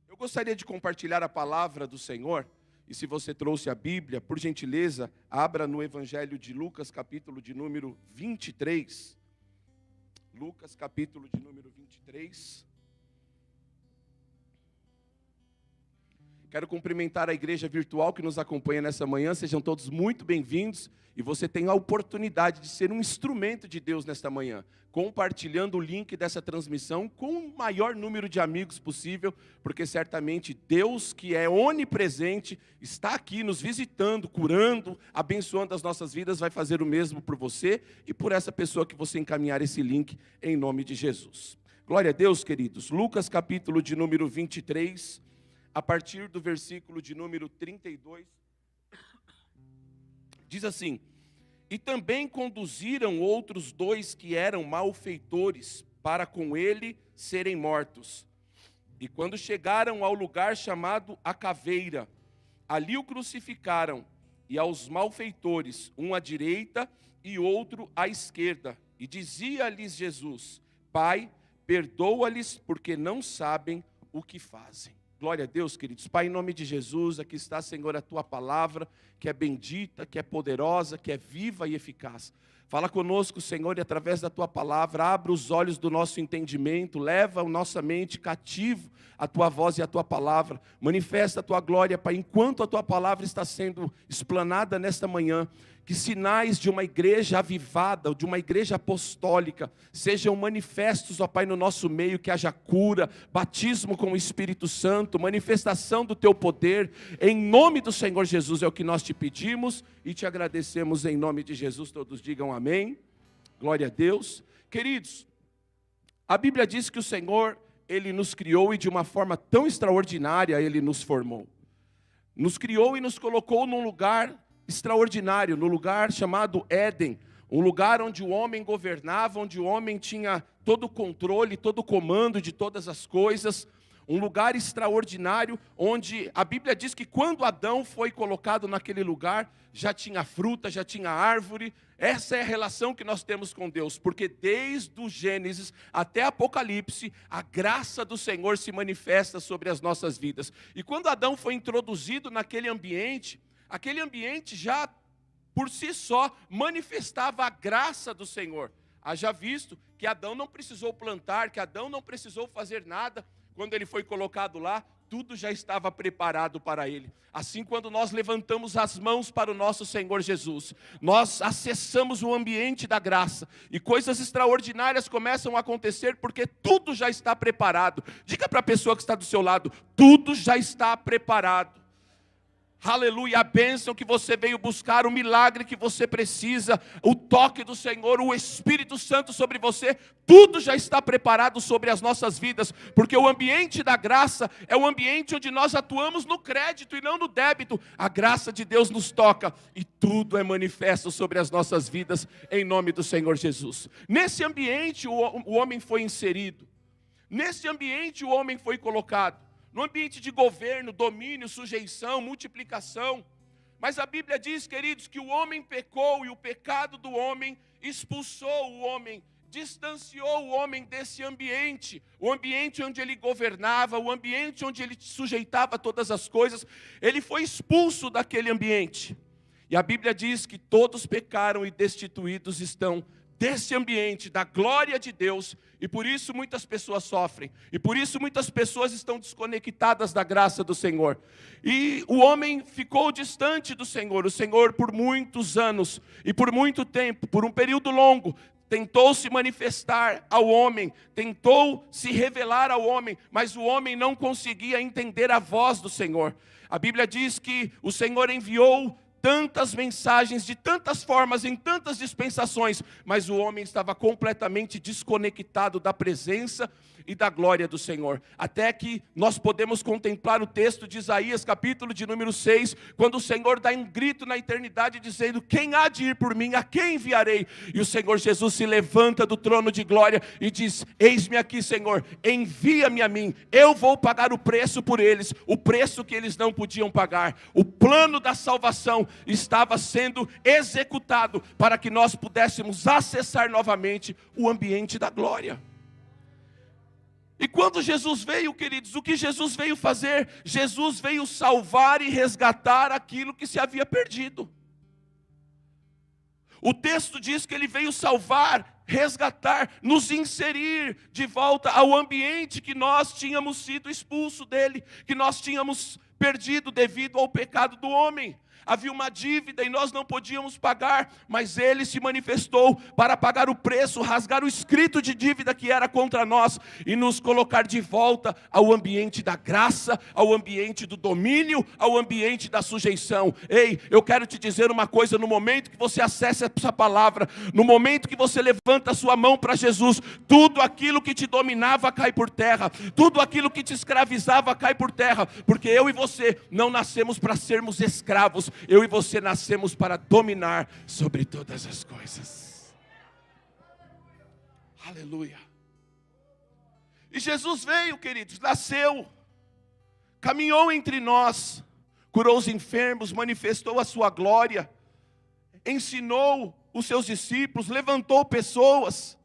Eu gostaria de compartilhar a palavra do Senhor, e se você trouxe a Bíblia, por gentileza, abra no Evangelho de Lucas, capítulo de número 23. Lucas, capítulo de número 23. Quero cumprimentar a igreja virtual que nos acompanha nessa manhã, sejam todos muito bem-vindos, e você tem a oportunidade de ser um instrumento de Deus nesta manhã, compartilhando o link dessa transmissão com o maior número de amigos possível, porque certamente Deus, que é onipresente, está aqui nos visitando, curando, abençoando as nossas vidas, vai fazer o mesmo por você e por essa pessoa que você encaminhar esse link em nome de Jesus. Glória a Deus, queridos. Lucas capítulo de número 23, a partir do versículo de número 32, diz assim: E também conduziram outros 2 que eram malfeitores, para com ele serem mortos. E quando chegaram ao lugar chamado a Caveira, ali o crucificaram, e aos malfeitores, um à direita e outro à esquerda. E dizia-lhes Jesus: Pai, perdoa-lhes, porque não sabem o que fazem. Glória a Deus, queridos. Pai, em nome de Jesus, aqui está, Senhor, a Tua palavra, que é bendita, que é poderosa, que é viva e eficaz. Fala conosco, Senhor, e através da Tua palavra, abra os olhos do nosso entendimento, leva a nossa mente cativo a Tua voz e a Tua palavra. Manifesta a Tua glória, Pai, enquanto a Tua palavra está sendo explanada nesta manhã. Que sinais de uma igreja avivada, de uma igreja apostólica, sejam manifestos, ó Pai, no nosso meio, que haja cura, batismo com o Espírito Santo, manifestação do Teu poder, em nome do Senhor Jesus, é o que nós te pedimos e te agradecemos em nome de Jesus. Todos digam amém, glória a Deus. Queridos, a Bíblia diz que o Senhor, Ele nos criou e de uma forma tão extraordinária Ele nos formou. Nos criou e nos colocou num lugar extraordinário, no lugar chamado Éden, um lugar onde o homem governava, onde o homem tinha todo o controle, todo o comando de todas as coisas, um lugar extraordinário, onde a Bíblia diz que quando Adão foi colocado naquele lugar, já tinha fruta, já tinha árvore. Essa é a relação que nós temos com Deus, porque desde o Gênesis até Apocalipse, a graça do Senhor se manifesta sobre as nossas vidas. E quando Adão foi introduzido naquele ambiente, aquele ambiente já, por si só, manifestava a graça do Senhor. Haja visto que Adão não precisou plantar, que Adão não precisou fazer nada. Quando ele foi colocado lá, tudo já estava preparado para ele. Assim, quando nós levantamos as mãos para o nosso Senhor Jesus, nós acessamos o ambiente da graça, e coisas extraordinárias começam a acontecer, porque tudo já está preparado. Diga para a pessoa que está do seu lado: tudo já está preparado. Aleluia, a bênção que você veio buscar, o milagre que você precisa, o toque do Senhor, o Espírito Santo sobre você, tudo já está preparado sobre as nossas vidas, porque o ambiente da graça é o ambiente onde nós atuamos no crédito e não no débito. A graça de Deus nos toca e tudo é manifesto sobre as nossas vidas, em nome do Senhor Jesus. Nesse ambiente o homem foi inserido, nesse ambiente o homem foi colocado. No ambiente de governo, domínio, sujeição, multiplicação. Mas a Bíblia diz, queridos, que o homem pecou e o pecado do homem expulsou o homem, distanciou o homem desse ambiente, o ambiente onde ele governava, o ambiente onde ele sujeitava todas as coisas. Ele foi expulso daquele ambiente. E a Bíblia diz que todos pecaram e destituídos estão desse ambiente, da glória de Deus, e por isso muitas pessoas sofrem, e por isso muitas pessoas estão desconectadas da graça do Senhor, e o homem ficou distante do Senhor. O Senhor por muitos anos, e por muito tempo, por um período longo, tentou se manifestar ao homem, tentou se revelar ao homem, mas o homem não conseguia entender a voz do Senhor. A Bíblia diz que o Senhor enviou tantas mensagens, de tantas formas, em tantas dispensações, mas o homem estava completamente desconectado da presença e da glória do Senhor. Até que nós podemos contemplar o texto de Isaías, capítulo de número 6, quando o Senhor dá um grito na eternidade, dizendo: quem há de ir por mim, a quem enviarei? E o Senhor Jesus se levanta do trono de glória e diz: eis-me aqui, Senhor, envia-me a mim, eu vou pagar o preço por eles, o preço que eles não podiam pagar. O plano da salvação estava sendo executado para que nós pudéssemos acessar novamente o ambiente da glória. E quando Jesus veio, queridos, o que Jesus veio fazer? Jesus veio salvar e resgatar aquilo que se havia perdido. O texto diz que ele veio salvar, resgatar, nos inserir de volta ao ambiente que nós tínhamos sido expulso dele, que nós tínhamos perdido devido ao pecado do homem. Havia uma dívida e nós não podíamos pagar, mas ele se manifestou para pagar o preço, rasgar o escrito de dívida que era contra nós e nos colocar de volta ao ambiente da graça, ao ambiente do domínio, ao ambiente da sujeição. Ei, eu quero te dizer uma coisa: no momento que você acessa essa palavra, no momento que você levanta a sua mão para Jesus, tudo aquilo que te dominava cai por terra, tudo aquilo que te escravizava cai por terra, porque eu e você não nascemos para sermos escravos. Eu e você nascemos para dominar sobre todas as coisas. Aleluia. E Jesus veio, queridos, nasceu, caminhou entre nós, curou os enfermos, manifestou a sua glória, ensinou os seus discípulos, levantou pessoas,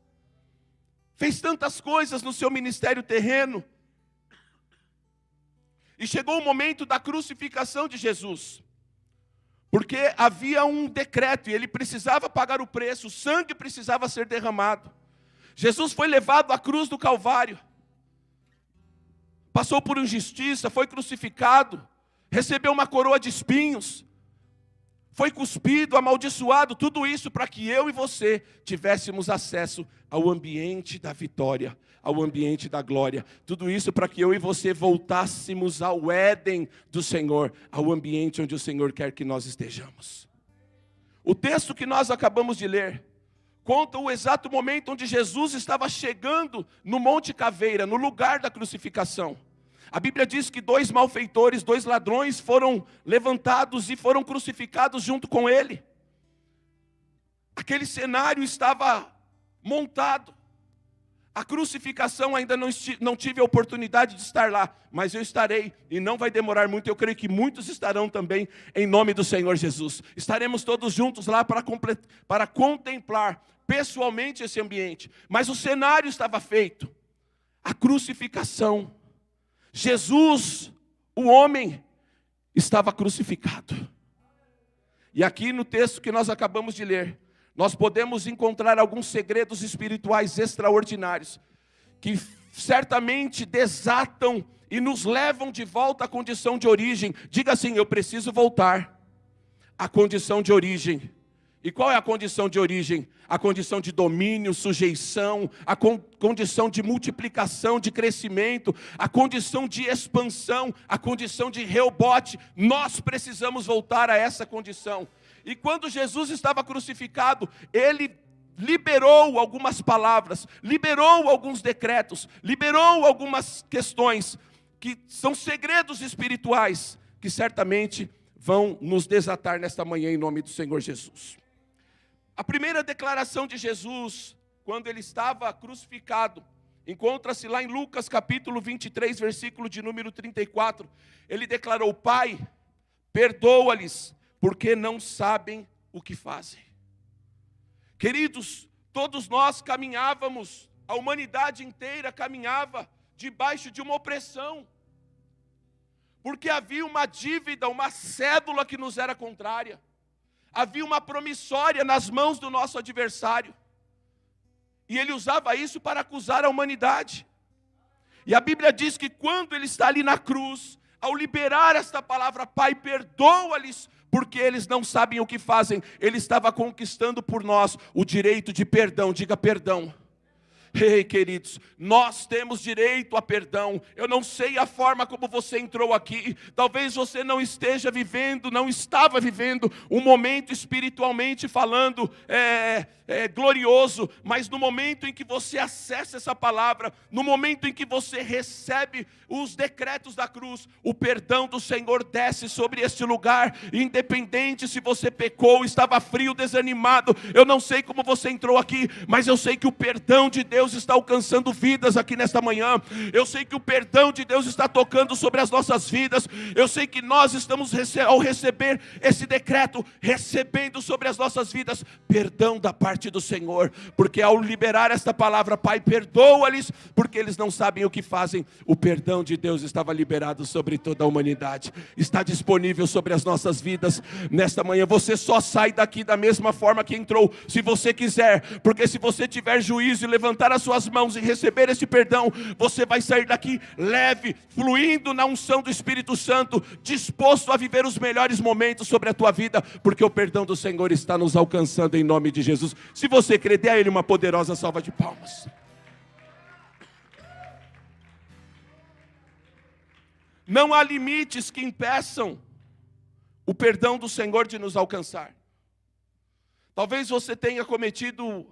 fez tantas coisas no seu ministério terreno. E chegou o momento da crucificação de Jesus. Porque havia um decreto e ele precisava pagar o preço, o sangue precisava ser derramado. Jesus foi levado à cruz do Calvário, passou por injustiça, foi crucificado, recebeu uma coroa de espinhos, foi cuspido, amaldiçoado, tudo isso para que eu e você tivéssemos acesso ao ambiente da vitória, ao ambiente da glória. Tudo isso para que eu e você voltássemos ao Éden do Senhor, ao ambiente onde o Senhor quer que nós estejamos. O texto que nós acabamos de ler conta o exato momento onde Jesus estava chegando no Monte Caveira, no lugar da crucificação. A Bíblia diz que 2 malfeitores, 2 ladrões foram levantados e foram crucificados junto com ele. Aquele cenário estava montado. A crucificação ainda não tive a oportunidade de estar lá, mas eu estarei e não vai demorar muito. Eu creio que muitos estarão também em nome do Senhor Jesus. Estaremos todos juntos lá para contemplar pessoalmente esse ambiente. Mas o cenário estava feito. A crucificação. Jesus, o homem, estava crucificado. E aqui no texto que nós acabamos de ler, nós podemos encontrar alguns segredos espirituais extraordinários, que certamente desatam e nos levam de volta à condição de origem. Diga assim: eu preciso voltar à condição de origem. E qual é a condição de origem? A condição de domínio, sujeição, a condição de multiplicação, de crescimento, a condição de expansão, a condição de rebote. Nós precisamos voltar a essa condição. E quando Jesus estava crucificado, ele liberou algumas palavras, liberou alguns decretos, liberou algumas questões que são segredos espirituais, que certamente vão nos desatar nesta manhã em nome do Senhor Jesus. A primeira declaração de Jesus, quando ele estava crucificado, encontra-se lá em Lucas capítulo 23, versículo de número 34. Ele declarou: Pai, perdoa-lhes, porque não sabem o que fazem. Queridos, todos nós caminhávamos, a humanidade inteira caminhava debaixo de uma opressão, porque havia uma dívida, uma cédula que nos era contrária. Havia uma promissória nas mãos do nosso adversário. E ele usava isso para acusar a humanidade. E a Bíblia diz que quando ele está ali na cruz, ao liberar esta palavra, Pai, perdoa-lhes, porque eles não sabem o que fazem, ele estava conquistando por nós o direito de perdão. Diga perdão. Ei, queridos, nós temos direito a perdão. Eu não sei a forma como você entrou aqui. Talvez você não esteja vivendo, não estava vivendo um momento espiritualmente falando glorioso. Mas no momento em que você acessa essa palavra, no momento em que você recebe os decretos da cruz, o perdão do Senhor desce sobre este lugar. Independente se você pecou, estava frio, desanimado. Eu não sei como você entrou aqui, mas eu sei que o perdão de Deus Deus está alcançando vidas aqui nesta manhã. Eu sei que o perdão de Deus está tocando sobre as nossas vidas. Eu sei que nós estamos, ao receber esse decreto, recebendo sobre as nossas vidas perdão da parte do Senhor. Porque ao liberar esta palavra, Pai, perdoa-lhes, porque eles não sabem o que fazem. O perdão de Deus estava liberado sobre toda a humanidade. Está disponível sobre as nossas vidas nesta manhã. Você só sai daqui da mesma forma que entrou, se você quiser. Porque se você tiver juízo e levantar as suas mãos e receber este perdão, você vai sair daqui leve, fluindo na unção do Espírito Santo, disposto a viver os melhores momentos sobre a tua vida, porque o perdão do Senhor está nos alcançando em nome de Jesus. Se você crer, dê a Ele uma poderosa salva de palmas. Não há limites que impeçam o perdão do Senhor de nos alcançar. Talvez você tenha cometido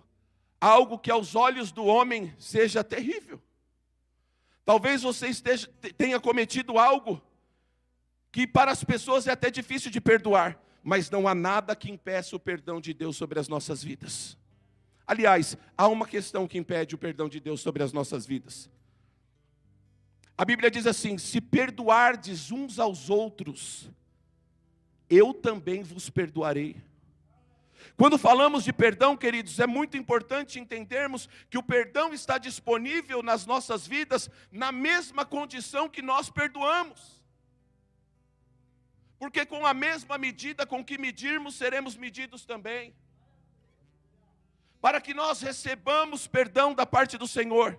algo que aos olhos do homem seja terrível. Talvez você tenha cometido algo que para as pessoas é até difícil de perdoar. Mas não há nada que impeça o perdão de Deus sobre as nossas vidas. Aliás, há uma questão que impede o perdão de Deus sobre as nossas vidas. A Bíblia diz assim: se perdoardes uns aos outros, eu também vos perdoarei. Quando falamos de perdão, queridos, é muito importante entendermos que o perdão está disponível nas nossas vidas na mesma condição que nós perdoamos. Porque com a mesma medida com que medirmos, seremos medidos também. Para que nós recebamos perdão da parte do Senhor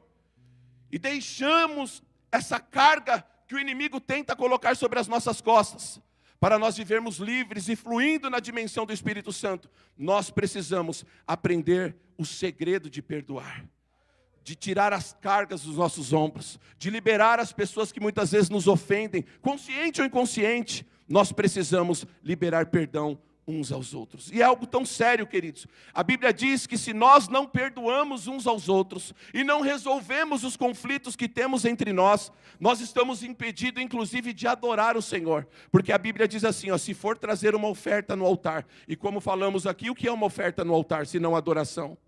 e deixamos essa carga que o inimigo tenta colocar sobre as nossas costas, para nós vivermos livres e fluindo na dimensão do Espírito Santo, nós precisamos aprender o segredo de perdoar, de tirar as cargas dos nossos ombros, de liberar as pessoas que muitas vezes nos ofendem, consciente ou inconsciente. Nós precisamos liberar perdão uns aos outros. E é algo tão sério, queridos. A Bíblia diz que se nós não perdoamos uns aos outros e não resolvemos os conflitos que temos entre nós, nós estamos impedidos, inclusive, de adorar o Senhor. Porque a Bíblia diz assim, ó, se for trazer uma oferta no altar, e como falamos aqui, o que é uma oferta no altar, se não adoração?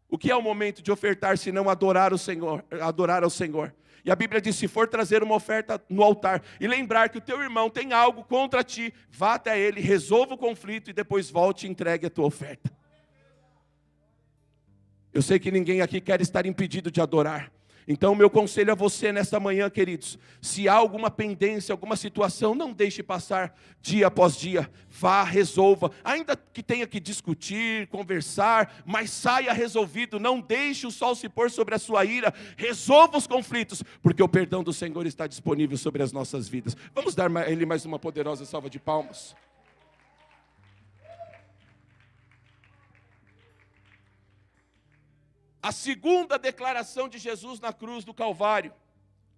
O que é o momento de ofertar, se não adorar o Senhor, adorar ao Senhor? E a Bíblia diz, se for trazer uma oferta no altar e lembrar que o teu irmão tem algo contra ti, vá até ele, resolva o conflito e depois volte e entregue a tua oferta. Eu sei que ninguém aqui quer estar impedido de adorar. Então, o meu conselho a você nesta manhã, queridos, se há alguma pendência, alguma situação, não deixe passar dia após dia. Vá, resolva, ainda que tenha que discutir, conversar, mas saia resolvido. Não deixe o sol se pôr sobre a sua ira. Resolva os conflitos, porque o perdão do Senhor está disponível sobre as nossas vidas. Vamos dar a Ele mais uma poderosa salva de palmas. A segunda declaração de Jesus na cruz do Calvário.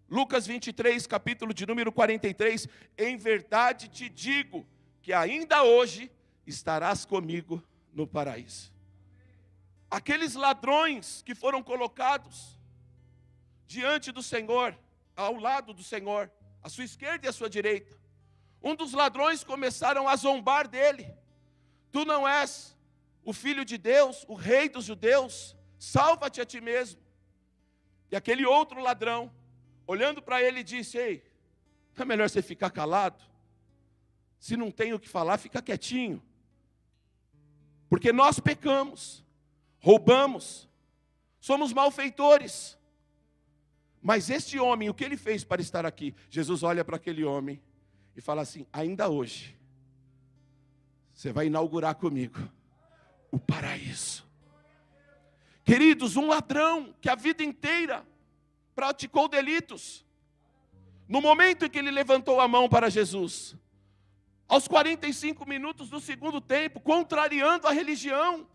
Lucas 23, capítulo de número 43. Em verdade te digo que ainda hoje estarás comigo no paraíso. Aqueles ladrões que foram colocados diante do Senhor, ao lado do Senhor, à sua esquerda e à sua direita. Um dos ladrões começaram a zombar dele. Tu não és o Filho de Deus, o Rei dos judeus? Salva-te a ti mesmo. E aquele outro ladrão, olhando para ele, disse, ei, não é melhor você ficar calado? Se não tem o que falar, fica quietinho. Porque nós pecamos, roubamos, somos malfeitores. Mas este homem, o que ele fez para estar aqui? Jesus olha para aquele homem e fala assim, ainda hoje, você vai inaugurar comigo o paraíso. Queridos, um ladrão que a vida inteira praticou delitos, no momento em que ele levantou a mão para Jesus, aos 45 minutos do segundo tempo, contrariando a religião,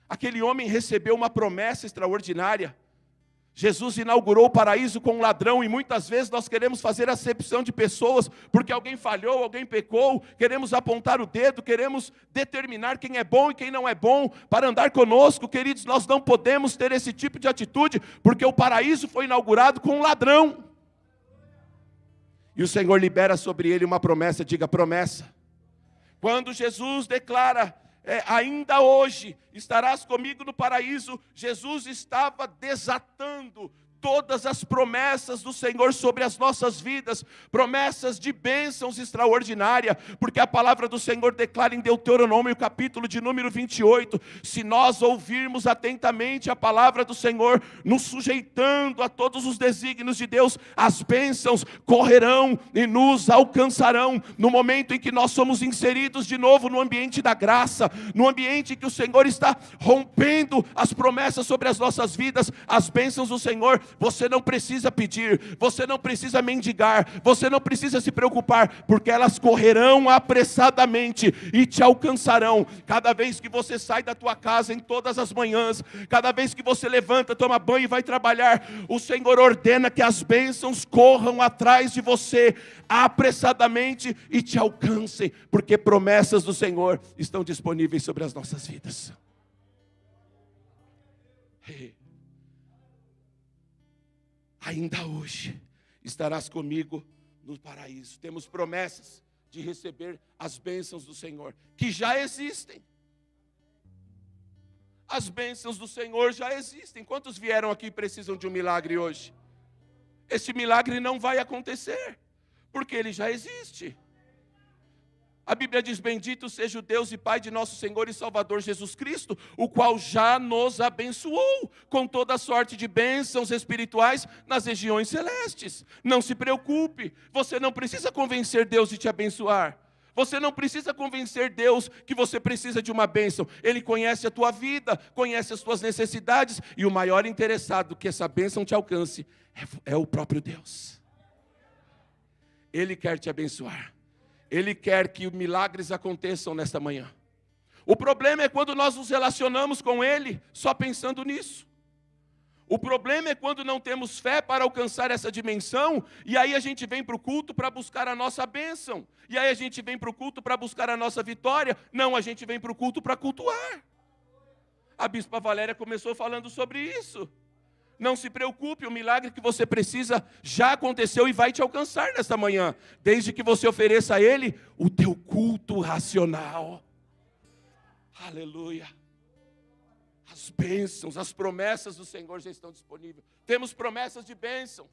aquele homem recebeu uma promessa extraordinária. Jesus inaugurou o paraíso com um ladrão, e muitas vezes nós queremos fazer acepção de pessoas, porque alguém falhou, alguém pecou, queremos apontar o dedo, queremos determinar quem é bom e quem não é bom, para andar conosco. Queridos, nós não podemos ter esse tipo de atitude, porque o paraíso foi inaugurado com um ladrão. E o Senhor libera sobre ele uma promessa, diga promessa. Quando Jesus declara, ainda hoje estarás comigo no paraíso. Jesus estava desatando todas as promessas do Senhor sobre as nossas vidas, promessas de bênçãos extraordinárias, porque a palavra do Senhor declara em Deuteronômio, capítulo de número 28, se nós ouvirmos atentamente a palavra do Senhor, nos sujeitando a todos os desígnios de Deus, as bênçãos correrão e nos alcançarão, no momento em que nós somos inseridos de novo no ambiente da graça, no ambiente em que o Senhor está rompendo as promessas sobre as nossas vidas, as bênçãos do Senhor. Você não precisa pedir, você não precisa mendigar, você não precisa se preocupar, porque elas correrão apressadamente e te alcançarão. Cada vez que você sai da tua casa em todas as manhãs, cada vez que você levanta, toma banho e vai trabalhar, o Senhor ordena que as bênçãos corram atrás de você apressadamente e te alcancem, porque promessas do Senhor estão disponíveis sobre as nossas vidas. Ainda hoje estarás comigo no paraíso. Temos promessas de receber as bênçãos do Senhor, que já existem. As bênçãos do Senhor já existem. Quantos vieram aqui e precisam de um milagre hoje? Esse milagre não vai acontecer, porque ele já existe. A Bíblia diz, bendito seja o Deus e Pai de nosso Senhor e Salvador Jesus Cristo, o qual já nos abençoou com toda sorte de bênçãos espirituais nas regiões celestes. Não se preocupe, você não precisa convencer Deus de te abençoar. Você não precisa convencer Deus que você precisa de uma bênção. Ele conhece a tua vida, conhece as tuas necessidades, e o maior interessado que essa bênção te alcance é o próprio Deus. Ele quer te abençoar. Ele quer que milagres aconteçam nesta manhã. O problema é quando nós nos relacionamos com Ele só pensando nisso. O problema é quando não temos fé para alcançar essa dimensão, e aí a gente vem para o culto para buscar a nossa bênção. E aí a gente vem para o culto para buscar a nossa vitória. Não, a gente vem para o culto para cultuar. A Bispa Valéria começou falando sobre isso. Não se preocupe, o milagre que você precisa já aconteceu e vai te alcançar nesta manhã, desde que você ofereça a Ele o teu culto racional. Aleluia. As bênçãos, as promessas do Senhor já estão disponíveis. Temos promessas de bênção,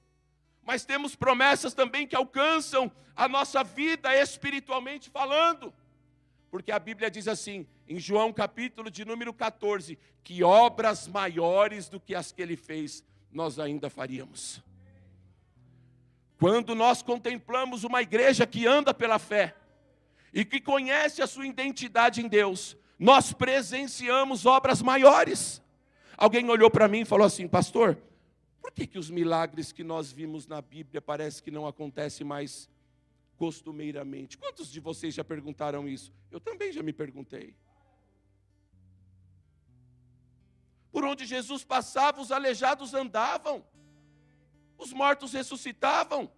mas temos promessas também que alcançam a nossa vida espiritualmente falando. Porque a Bíblia diz assim, em João capítulo de número 14, que obras maiores do que as que Ele fez, nós ainda faríamos. Quando nós contemplamos uma igreja que anda pela fé, e que conhece a sua identidade em Deus, nós presenciamos obras maiores. Alguém olhou para mim e falou assim, pastor, por que os milagres que nós vimos na Bíblia parece que não acontecem mais costumeiramente? Quantos de vocês já perguntaram isso? Eu também já me perguntei. Por onde Jesus passava, os aleijados andavam, os mortos ressuscitavam,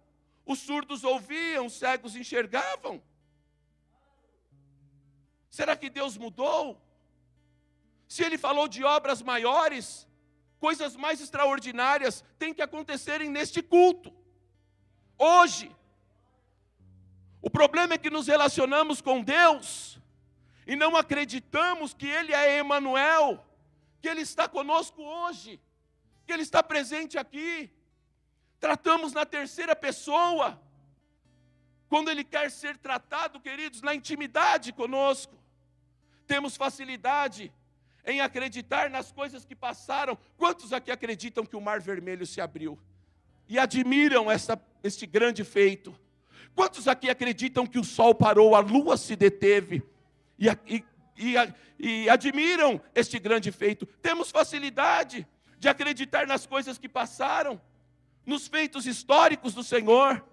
os surdos ouviam, os cegos enxergavam. Será que Deus mudou? Se Ele falou de obras maiores, coisas mais extraordinárias têm que acontecerem neste culto, hoje. O problema é que nos relacionamos com Deus e não acreditamos que Ele é Emanuel, que Ele está conosco hoje, que Ele está presente aqui. Tratamos na terceira pessoa, quando Ele quer ser tratado, queridos, na intimidade conosco. Temos facilidade em acreditar nas coisas que passaram. Quantos aqui acreditam que o Mar Vermelho se abriu? E admiram este grande feito? Quantos aqui acreditam que o sol parou, a lua se deteve? E admiram este grande feito? Temos facilidade de acreditar nas coisas que passaram, nos feitos históricos do Senhor.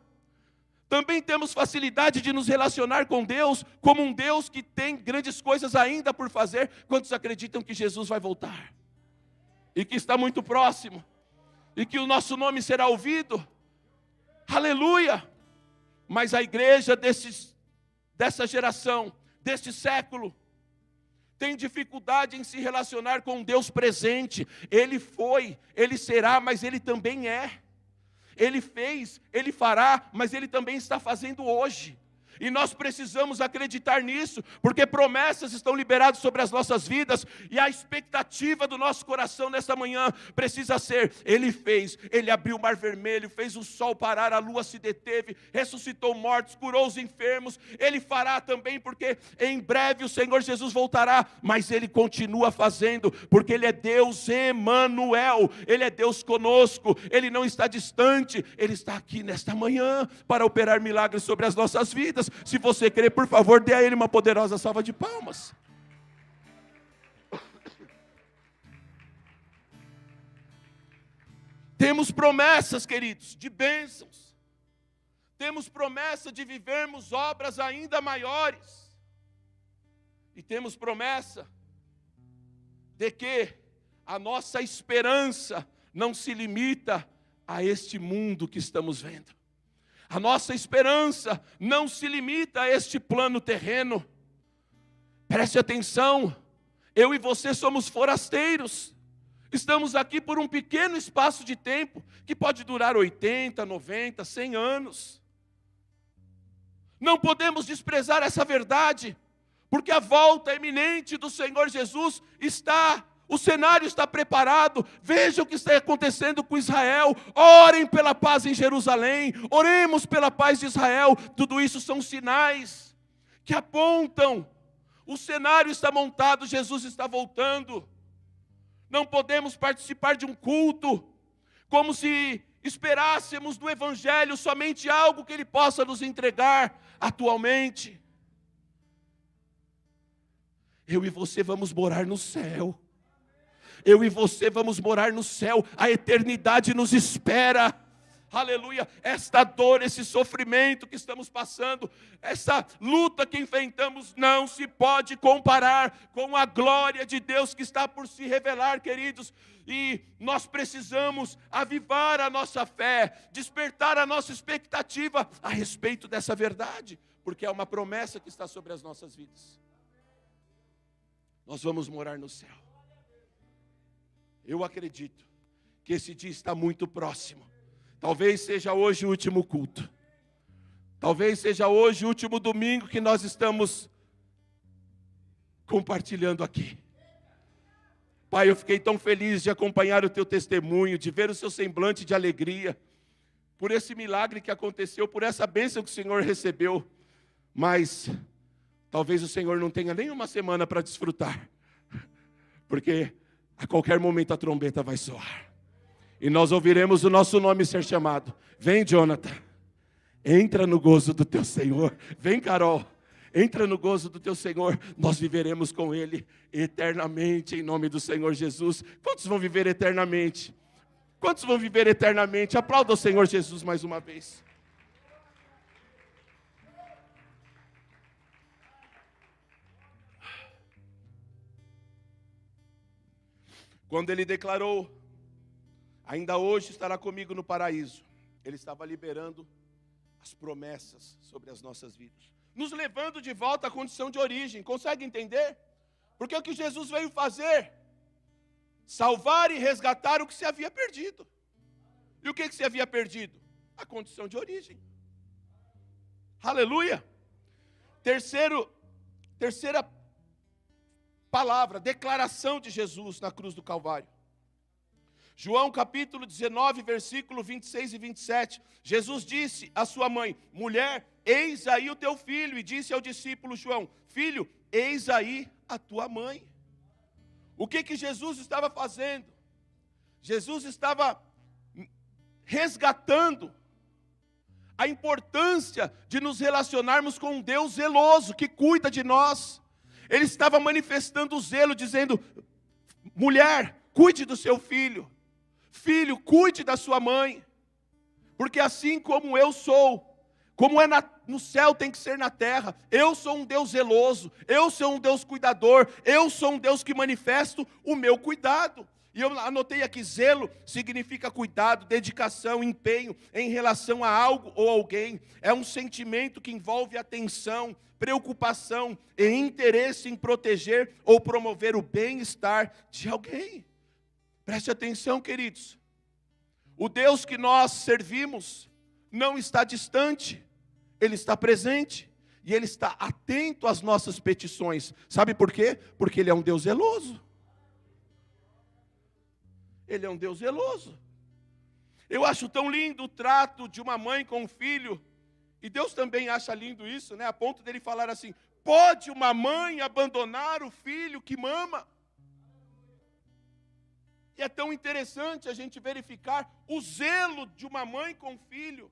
Também temos facilidade de nos relacionar com Deus como um Deus que tem grandes coisas ainda por fazer. Quantos acreditam que Jesus vai voltar? E que está muito próximo? E que o nosso nome será ouvido? Aleluia! Mas a igreja dessa geração, deste século, tem dificuldade em se relacionar com Deus presente. Ele foi, Ele será, mas Ele também é. Ele fez, Ele fará, mas Ele também está fazendo hoje. E nós precisamos acreditar nisso, porque promessas estão liberadas sobre as nossas vidas, e a expectativa do nosso coração nesta manhã precisa ser: Ele fez, Ele abriu o mar vermelho, fez o sol parar, a lua se deteve, ressuscitou mortos, curou os enfermos. Ele fará também, porque em breve o Senhor Jesus voltará, mas Ele continua fazendo, porque Ele é Deus Emanuel, Ele é Deus conosco, Ele não está distante, Ele está aqui nesta manhã para operar milagres sobre as nossas vidas. Se você crê, por favor, dê a Ele uma poderosa salva de palmas. Temos promessas, queridos, de bênçãos. Temos promessa de vivermos obras ainda maiores. E temos promessa de que a nossa esperança não se limita a este mundo que estamos vendo. A nossa esperança não se limita a este plano terreno. Preste atenção, eu e você somos forasteiros. Estamos aqui por um pequeno espaço de tempo, que pode durar 80, 90, 100 anos. Não podemos desprezar essa verdade, porque a volta iminente do Senhor Jesus está, o cenário está preparado. Veja o que está acontecendo com Israel. Orem pela paz em Jerusalém, oremos pela paz de Israel. Tudo isso são sinais que apontam, o cenário está montado, Jesus está voltando. Não podemos participar de um culto como se esperássemos do Evangelho somente algo que Ele possa nos entregar atualmente. Eu e você vamos morar no céu. Eu e você vamos morar no céu. A eternidade nos espera. Aleluia. Esta dor, esse sofrimento que estamos passando, essa luta que enfrentamos, não se pode comparar com a glória de Deus que está por se revelar, queridos. E nós precisamos avivar a nossa fé, despertar a nossa expectativa a respeito dessa verdade, porque é uma promessa que está sobre as nossas vidas. Nós vamos morar no céu. Eu acredito que esse dia está muito próximo. Talvez seja hoje o último culto. Talvez seja hoje o último domingo que nós estamos compartilhando aqui. Pai, eu fiquei tão feliz de acompanhar o teu testemunho, de ver o seu semblante de alegria, por esse milagre que aconteceu, por essa bênção que o Senhor recebeu. Mas talvez o Senhor não tenha nem uma semana para desfrutar, porque a qualquer momento a trombeta vai soar. E nós ouviremos o nosso nome ser chamado. Vem, Jonathan, entra no gozo do teu Senhor. Vem, Carol, entra no gozo do teu Senhor. Nós viveremos com Ele eternamente, em nome do Senhor Jesus. Quantos vão viver eternamente? Quantos vão viver eternamente? Aplauda o Senhor Jesus mais uma vez. Quando Ele declarou: ainda hoje estará comigo no paraíso, Ele estava liberando as promessas sobre as nossas vidas, nos levando de volta à condição de origem. Consegue entender? Porque o que Jesus veio fazer? Salvar e resgatar o que se havia perdido. E o que se havia perdido? A condição de origem. Aleluia! Terceira palavra, declaração de Jesus na cruz do Calvário. João capítulo 19, versículo 26 e 27. Jesus disse à sua mãe: mulher, eis aí o teu filho. E disse ao discípulo João: filho, eis aí a tua mãe. O que Jesus estava fazendo? Jesus estava resgatando a importância de nos relacionarmos com um Deus zeloso, que cuida de nós. Ele estava manifestando o zelo, dizendo: mulher, cuide do seu filho. Filho, cuide da sua mãe, porque assim como eu sou, como é no céu tem que ser na terra, eu sou um Deus zeloso, eu sou um Deus cuidador, eu sou um Deus que manifesto o meu cuidado. E eu anotei aqui: zelo significa cuidado, dedicação, empenho em relação a algo ou alguém. É um sentimento que envolve atenção, preocupação e interesse em proteger ou promover o bem-estar de alguém. Preste atenção, queridos. O Deus que nós servimos não está distante, Ele está presente. e Ele está atento às nossas petições. Sabe por quê? Porque Ele é um Deus zeloso. Ele é um Deus zeloso. Eu acho tão lindo o trato de uma mãe com um filho, e Deus também acha lindo isso, né? A ponto dele falar assim: pode uma mãe abandonar o filho que mama? E é tão interessante a gente verificar o zelo de uma mãe com o filho.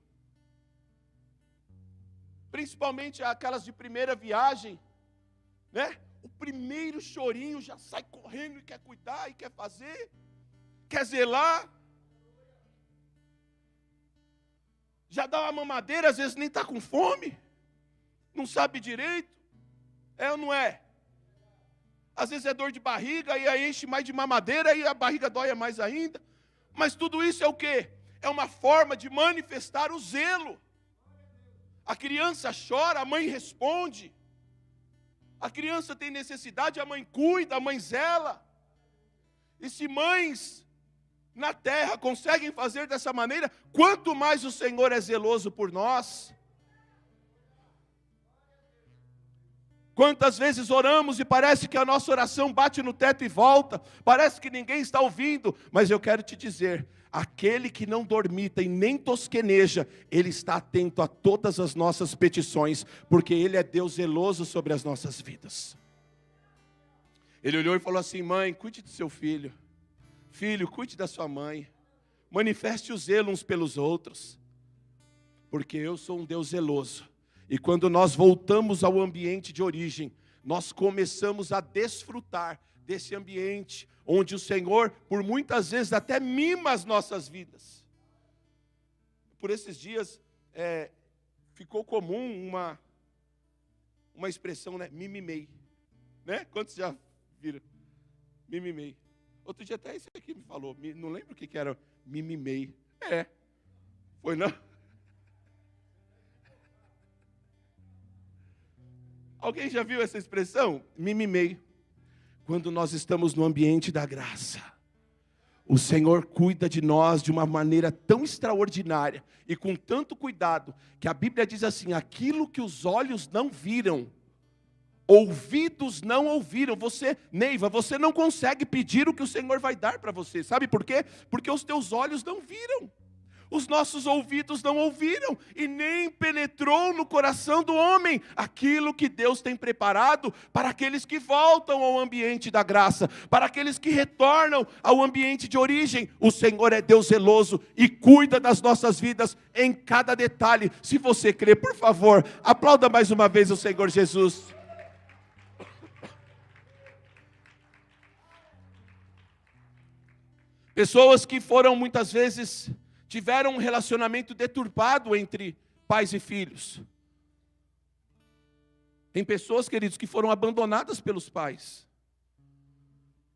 Principalmente aquelas de primeira viagem, né? O primeiro chorinho já sai correndo e quer cuidar, e quer fazer, quer zelar. Já dá uma mamadeira, às vezes nem está com fome, não sabe direito, é ou não é? Às vezes é dor de barriga, e aí enche mais de mamadeira, e a barriga dói mais ainda. Mas tudo isso é o quê? É uma forma de manifestar o zelo. A criança chora, a mãe responde. A criança tem necessidade, a mãe cuida, a mãe zela. E se mães na terra conseguem fazer dessa maneira, quanto mais o Senhor é zeloso por nós. Quantas vezes oramos e parece que a nossa oração bate no teto e volta, parece que ninguém está ouvindo, mas eu quero te dizer, aquele que não dormita e nem tosqueneja, Ele está atento a todas as nossas petições, porque Ele é Deus zeloso sobre as nossas vidas. Ele olhou e falou assim: mãe, cuide do seu filho. Filho, cuide da sua mãe. Manifeste o zelo uns pelos outros, porque eu sou um Deus zeloso. E quando nós voltamos ao ambiente de origem, nós começamos a desfrutar desse ambiente, onde o Senhor, por muitas vezes, até mima as nossas vidas. Por esses dias, ficou comum uma expressão, né? Mimimei. Né? Quantos já viram? Mimimei. Outro dia até esse aqui me falou, não lembro o que era mimimei. Foi não? Alguém já viu essa expressão? Mimimei. Quando nós estamos no ambiente da graça, o Senhor cuida de nós de uma maneira tão extraordinária e com tanto cuidado, que a Bíblia diz assim: aquilo que os olhos não viram, ouvidos não ouviram. Neiva, você não consegue pedir o que o Senhor vai dar para você. Sabe por quê? Porque os teus olhos não viram. Os nossos ouvidos não ouviram. E nem penetrou no coração do homem aquilo que Deus tem preparado para aqueles que voltam ao ambiente da graça, para aqueles que retornam ao ambiente de origem. O Senhor é Deus zeloso e cuida das nossas vidas em cada detalhe. Se você crê, por favor, aplauda mais uma vez o Senhor Jesus. Pessoas que foram muitas vezes, tiveram um relacionamento deturpado entre pais e filhos. Tem pessoas, queridos, que foram abandonadas pelos pais.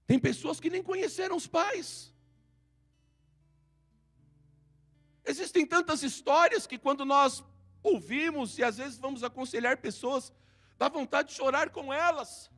Tem pessoas que nem conheceram os pais. Existem tantas histórias que quando nós ouvimos e às vezes vamos aconselhar pessoas, dá vontade de chorar com elas.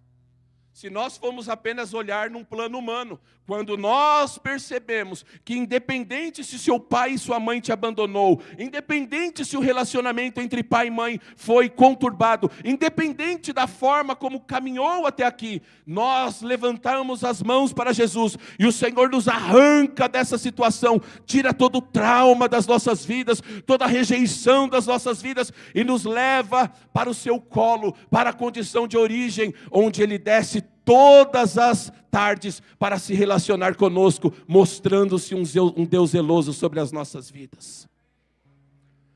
Se nós formos apenas olhar num plano humano, quando nós percebemos que independente se seu pai e sua mãe te abandonou, independente se o relacionamento entre pai e mãe foi conturbado, independente da forma como caminhou até aqui, nós levantamos as mãos para Jesus e o Senhor nos arranca dessa situação, tira todo o trauma das nossas vidas, toda a rejeição das nossas vidas e nos leva para o seu colo, para a condição de origem, onde Ele desce todas as tardes para se relacionar conosco, mostrando-se um Deus zeloso sobre as nossas vidas.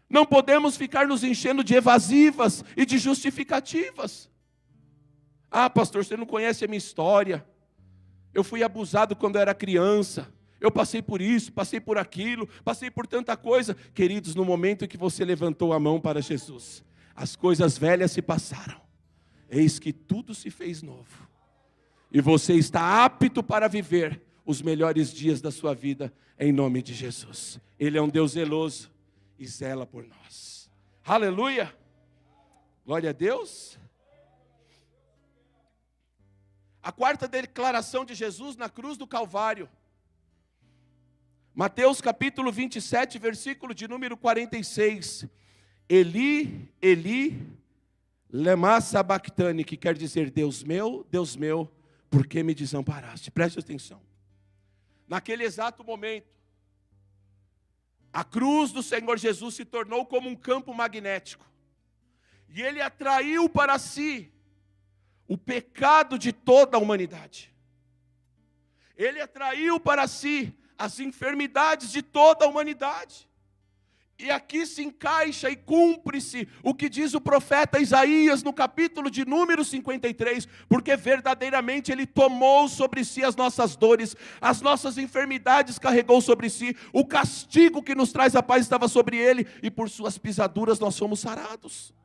Não podemos ficar nos enchendo de evasivas e de justificativas. Ah, pastor, você não conhece a minha história. Eu fui abusado quando eu era criança. Eu passei por isso, passei por aquilo, passei por tanta coisa. Queridos, no momento em que você levantou a mão para Jesus, as coisas velhas se passaram. Eis que tudo se fez novo. E você está apto para viver os melhores dias da sua vida, em nome de Jesus. Ele é um Deus zeloso e zela por nós. Aleluia! Glória a Deus. A quarta declaração de Jesus na cruz do Calvário. Mateus capítulo 27, versículo de número 46. Eli, Eli, Lema sabachthani, que quer dizer Deus meu, por que me desamparaste? Preste atenção. Naquele exato momento, a cruz do Senhor Jesus se tornou como um campo magnético. E ele atraiu para si o pecado de toda a humanidade. Ele atraiu para si as enfermidades de toda a humanidade. E aqui se encaixa e cumpre-se o que diz o profeta Isaías no capítulo de número 53, porque verdadeiramente ele tomou sobre si as nossas dores, as nossas enfermidades carregou sobre si, o castigo que nos traz a paz estava sobre ele, e por suas pisaduras nós fomos sarados.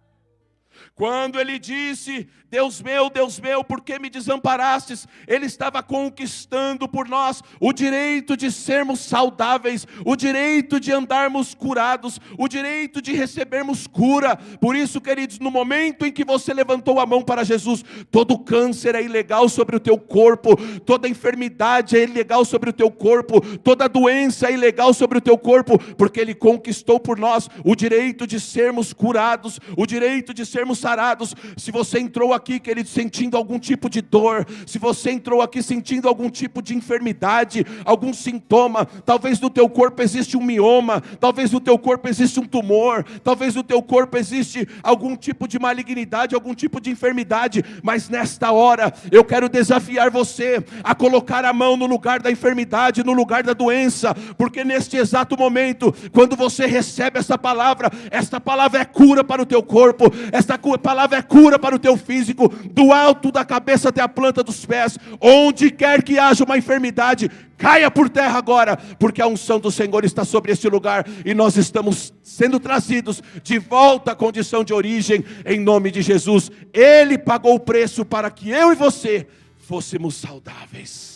Quando ele disse, Deus meu, por que me desamparastes? Ele estava conquistando por nós o direito de sermos saudáveis, o direito de andarmos curados, o direito de recebermos cura. Por isso, queridos, no momento em que você levantou a mão para Jesus, todo câncer é ilegal sobre o teu corpo, toda enfermidade é ilegal sobre o teu corpo, toda doença é ilegal sobre o teu corpo, porque ele conquistou por nós o direito de sermos curados, o direito de sermos sarados. Se você entrou aqui, querido, sentindo algum tipo de dor, se você entrou aqui sentindo algum tipo de enfermidade, algum sintoma, talvez no teu corpo existe um mioma, talvez no teu corpo existe um tumor, talvez no teu corpo existe algum tipo de malignidade, algum tipo de enfermidade, mas nesta hora eu quero desafiar você a colocar a mão no lugar da enfermidade, no lugar da doença, porque neste exato momento, quando você recebe esta palavra é cura para o teu corpo, esta palavra é cura para o teu físico, do alto da cabeça até a planta dos pés. Onde quer que haja uma enfermidade, caia por terra agora, porque a unção do Senhor está sobre este lugar, e nós estamos sendo trazidos de volta à condição de origem, em nome de Jesus. Ele pagou o preço para que eu e você fôssemos saudáveis.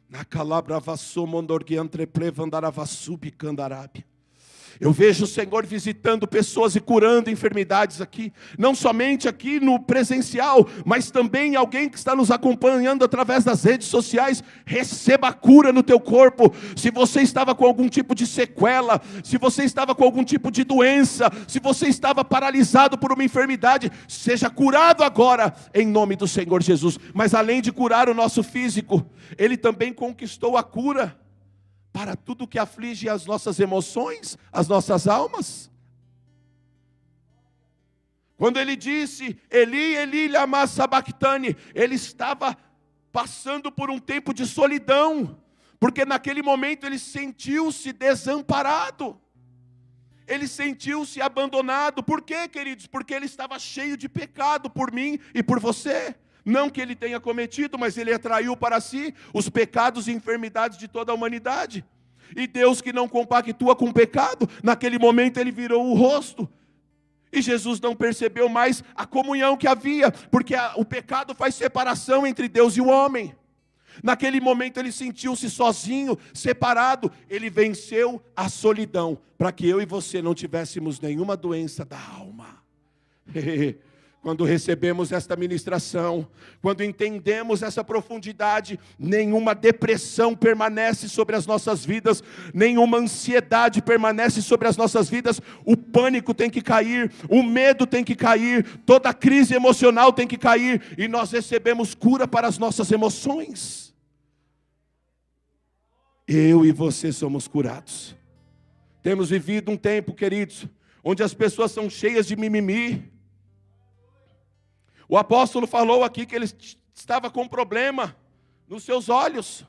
Na calabra vassou mondorgue entreplevandaravassubi candarabi. Eu vejo o Senhor visitando pessoas e curando enfermidades aqui, não somente aqui no presencial, mas também alguém que está nos acompanhando através das redes sociais. Receba a cura no teu corpo. Se você estava com algum tipo de sequela, se você estava com algum tipo de doença, se você estava paralisado por uma enfermidade, seja curado agora, em nome do Senhor Jesus. Mas além de curar o nosso físico, Ele também conquistou a cura para tudo que aflige as nossas emoções, as nossas almas. Quando ele disse, Eli, Eli, lama sabachthani, ele estava passando por um tempo de solidão, porque naquele momento ele sentiu-se desamparado, ele sentiu-se abandonado. Por quê, queridos? Porque ele estava cheio de pecado por mim e por você. Não que ele tenha cometido, mas ele atraiu para si os pecados e enfermidades de toda a humanidade. E Deus, que não compactua com o pecado, naquele momento ele virou o rosto. E Jesus não percebeu mais a comunhão que havia, porque o pecado faz separação entre Deus e o homem. Naquele momento ele sentiu-se sozinho, separado. Ele venceu a solidão, para que eu e você não tivéssemos nenhuma doença da alma. Quando recebemos esta ministração, quando entendemos essa profundidade, nenhuma depressão permanece sobre as nossas vidas, nenhuma ansiedade permanece sobre as nossas vidas. O pânico tem que cair, o medo tem que cair, toda crise emocional tem que cair, e nós recebemos cura para as nossas emoções. Eu e você somos curados. Temos vivido um tempo, queridos, onde as pessoas são cheias de mimimi. O apóstolo falou aqui que ele estava com problema nos seus olhos.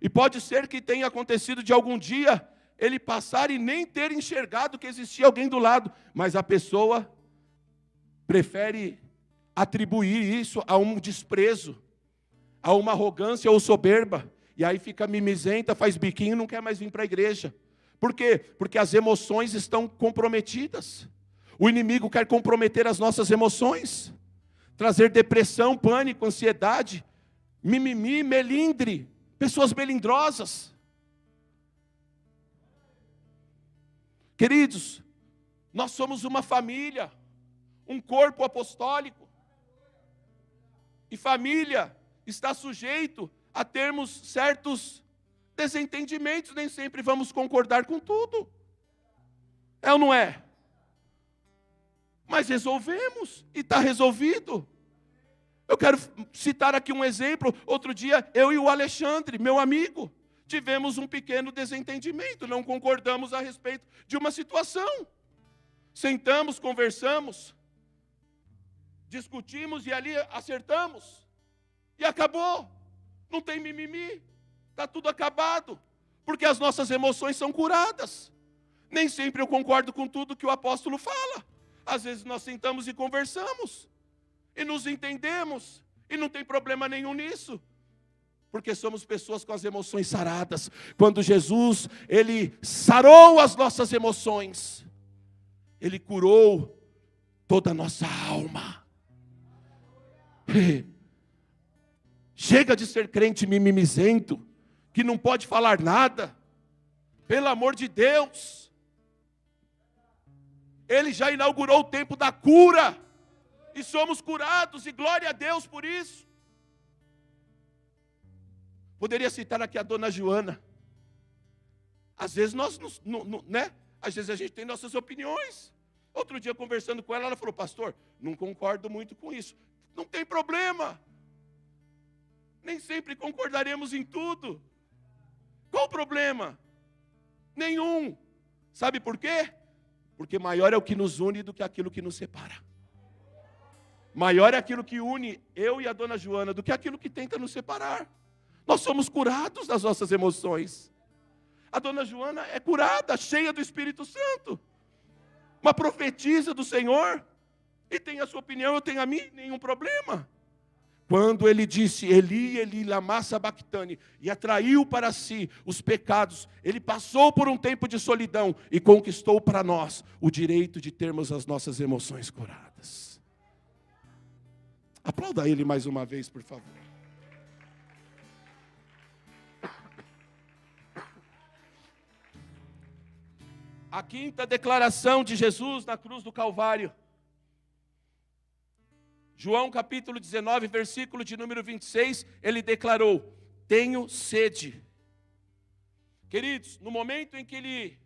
E pode ser que tenha acontecido de algum dia ele passar e nem ter enxergado que existia alguém do lado. Mas a pessoa prefere atribuir isso a um desprezo, a uma arrogância ou soberba. E aí fica mimizenta, faz biquinho e não quer mais vir para a igreja. Por quê? Porque as emoções estão comprometidas. O inimigo quer comprometer as nossas emoções, trazer depressão, pânico, ansiedade, mimimi, melindre, pessoas melindrosas. Queridos, nós somos uma família, um corpo apostólico. E família está sujeito a termos certos desentendimentos, nem sempre vamos concordar com tudo. É ou não é? Mas resolvemos e está resolvido. Eu quero citar aqui um exemplo. Outro dia, eu e o Alexandre, meu amigo, tivemos um pequeno desentendimento, não concordamos a respeito de uma situação. Sentamos, conversamos, discutimos e ali acertamos. E acabou. Não tem mimimi. Está tudo acabado. Porque as nossas emoções são curadas. Nem sempre eu concordo com tudo que o apóstolo fala. Às vezes nós sentamos e conversamos. E nos entendemos. E não tem problema nenhum nisso. Porque somos pessoas com as emoções saradas. Quando Jesus, Ele sarou as nossas emoções, Ele curou toda a nossa alma. Chega de ser crente mimimizento, que não pode falar nada. Pelo amor de Deus. Ele já inaugurou o tempo da cura. E somos curados, e glória a Deus por isso. Poderia citar aqui a dona Joana. Às vezes né? Às vezes a gente tem nossas opiniões. Outro dia conversando com ela, ela falou: pastor, não concordo muito com isso. Não tem problema. Nem sempre concordaremos em tudo. Qual o problema? Nenhum. Sabe por quê? Porque maior é o que nos une do que aquilo que nos separa. Maior é aquilo que une eu e a dona Joana do que aquilo que tenta nos separar. Nós somos curados das nossas emoções. A dona Joana é curada, cheia do Espírito Santo. Uma profetisa do Senhor. E tem a sua opinião, eu tenho a minha, nenhum problema. Quando ele disse, Eli, Eli, lama sabachthani, e atraiu para si os pecados, ele passou por um tempo de solidão e conquistou para nós o direito de termos as nossas emoções curadas. Aplauda ele mais uma vez, por favor. A quinta declaração de Jesus na cruz do Calvário. João capítulo 19, versículo de número 26, ele declarou: tenho sede. Queridos, no momento em que ele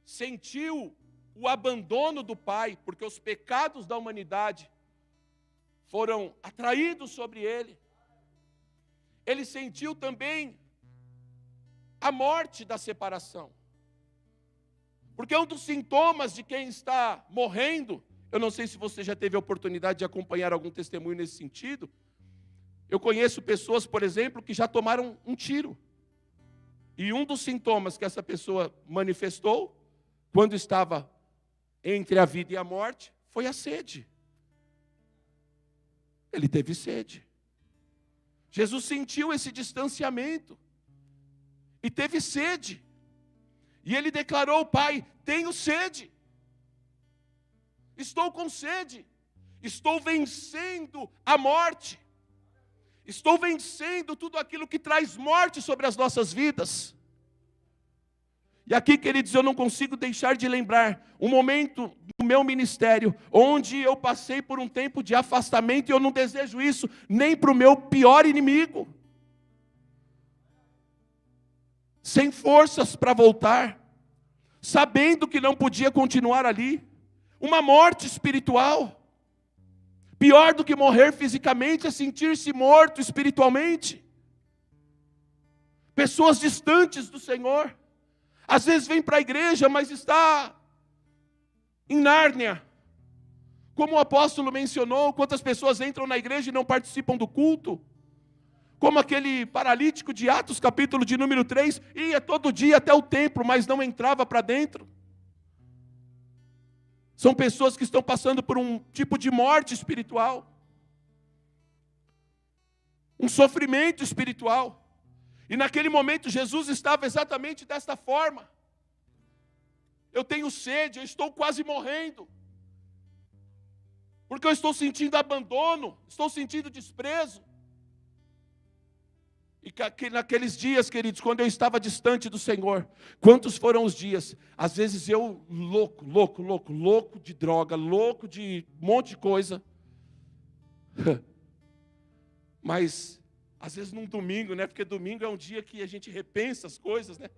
sentiu o abandono do Pai, porque os pecados da humanidade foram atraídos sobre ele, ele sentiu também a morte da separação. Porque um dos sintomas de quem está morrendo, eu não sei se você já teve a oportunidade de acompanhar algum testemunho nesse sentido. Eu conheço pessoas, por exemplo, que já tomaram um tiro. E um dos sintomas que essa pessoa manifestou, quando estava entre a vida e a morte, foi a sede. Ele teve sede. Jesus sentiu esse distanciamento. E teve sede. E ele declarou: Pai, tenho sede. Estou com sede. Estou vencendo a morte. Estou vencendo tudo aquilo que traz morte sobre as nossas vidas. E aqui, queridos, eu não consigo deixar de lembrar um momento do meu ministério, onde eu passei por um tempo de afastamento, e eu não desejo isso nem para o meu pior inimigo. Sem forças para voltar, sabendo que não podia continuar ali. Uma morte espiritual. Pior do que morrer fisicamente é sentir-se morto espiritualmente. Pessoas distantes do Senhor. Às vezes vem para a igreja, mas está em Nárnia. Como o apóstolo mencionou, quantas pessoas entram na igreja e não participam do culto. Como aquele paralítico de Atos, capítulo de número 3, ia todo dia até o templo, mas não entrava para dentro. São pessoas que estão passando por um tipo de morte espiritual. Um sofrimento espiritual. E naquele momento Jesus estava exatamente desta forma. Eu tenho sede, eu estou quase morrendo. Porque eu estou sentindo abandono, estou sentindo desprezo. E naqueles dias, queridos, quando eu estava distante do Senhor, quantos foram os dias? Às vezes eu louco de droga, louco de um monte de coisa. Mas, às vezes num domingo, né? Porque domingo é um dia que a gente repensa as coisas, né?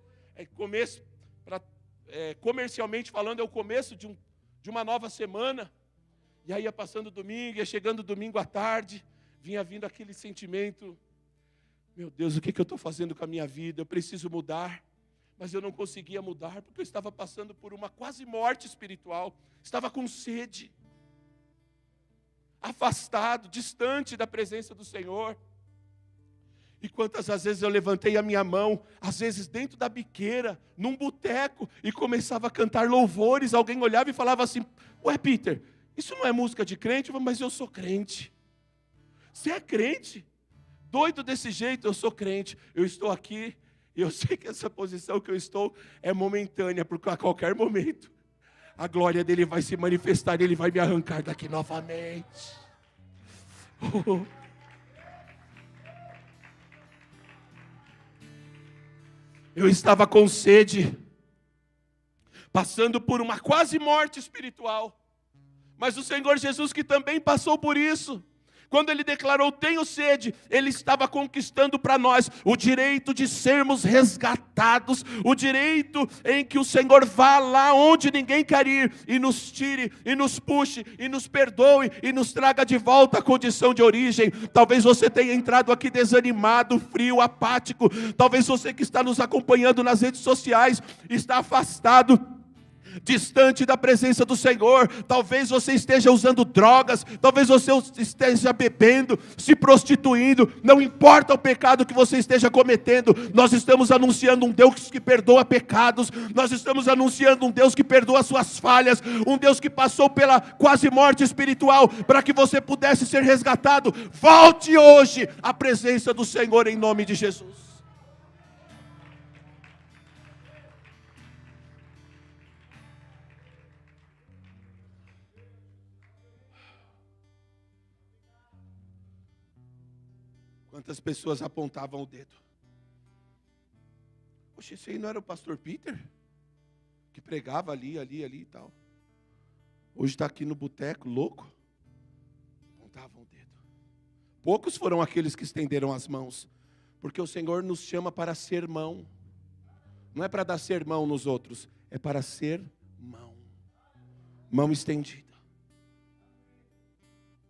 Comercialmente falando, é o começo de uma nova semana. E aí ia passando o domingo, ia chegando o domingo à tarde, vinha vindo aquele sentimento: meu Deus, o que eu estou fazendo com a minha vida? Eu preciso mudar. Mas eu não conseguia mudar, porque eu estava passando por uma quase morte espiritual. Estava com sede. Afastado, distante da presença do Senhor. E quantas às vezes eu levantei a minha mão, às vezes dentro da biqueira, num boteco, e começava a cantar louvores. Alguém olhava e falava assim: ué, Peter, isso não é música de crente? Mas eu sou crente. Você é crente? Doido desse jeito? Eu sou crente. Eu estou aqui. E eu sei que essa posição que eu estou é momentânea, porque a qualquer momento a glória dele vai se manifestar e ele vai me arrancar daqui novamente. Eu estava com sede, passando por uma quase morte espiritual, mas o Senhor Jesus, que também passou por isso, quando Ele declarou: tenho sede, Ele estava conquistando para nós o direito de sermos resgatados, o direito em que o Senhor vá lá onde ninguém quer ir, e nos tire, e nos puxe, e nos perdoe, e nos traga de volta à condição de origem. Talvez você tenha entrado aqui desanimado, frio, apático. Talvez você que está nos acompanhando nas redes sociais está afastado, distante da presença do Senhor. Talvez você esteja usando drogas, talvez você esteja bebendo, se prostituindo. Não importa o pecado que você esteja cometendo, nós estamos anunciando um Deus que perdoa pecados, nós estamos anunciando um Deus que perdoa suas falhas, um Deus que passou pela quase morte espiritual, para que você pudesse ser resgatado. Volte hoje à presença do Senhor em nome de Jesus. Quantas pessoas apontavam o dedo? Poxa, esse aí não era o pastor Peter? Que pregava ali e tal. Hoje está aqui no boteco, louco. Apontavam o dedo. Poucos foram aqueles que estenderam as mãos. Porque o Senhor nos chama para ser mão. Não é para dar sermão nos outros. É para ser mão. Mão estendida.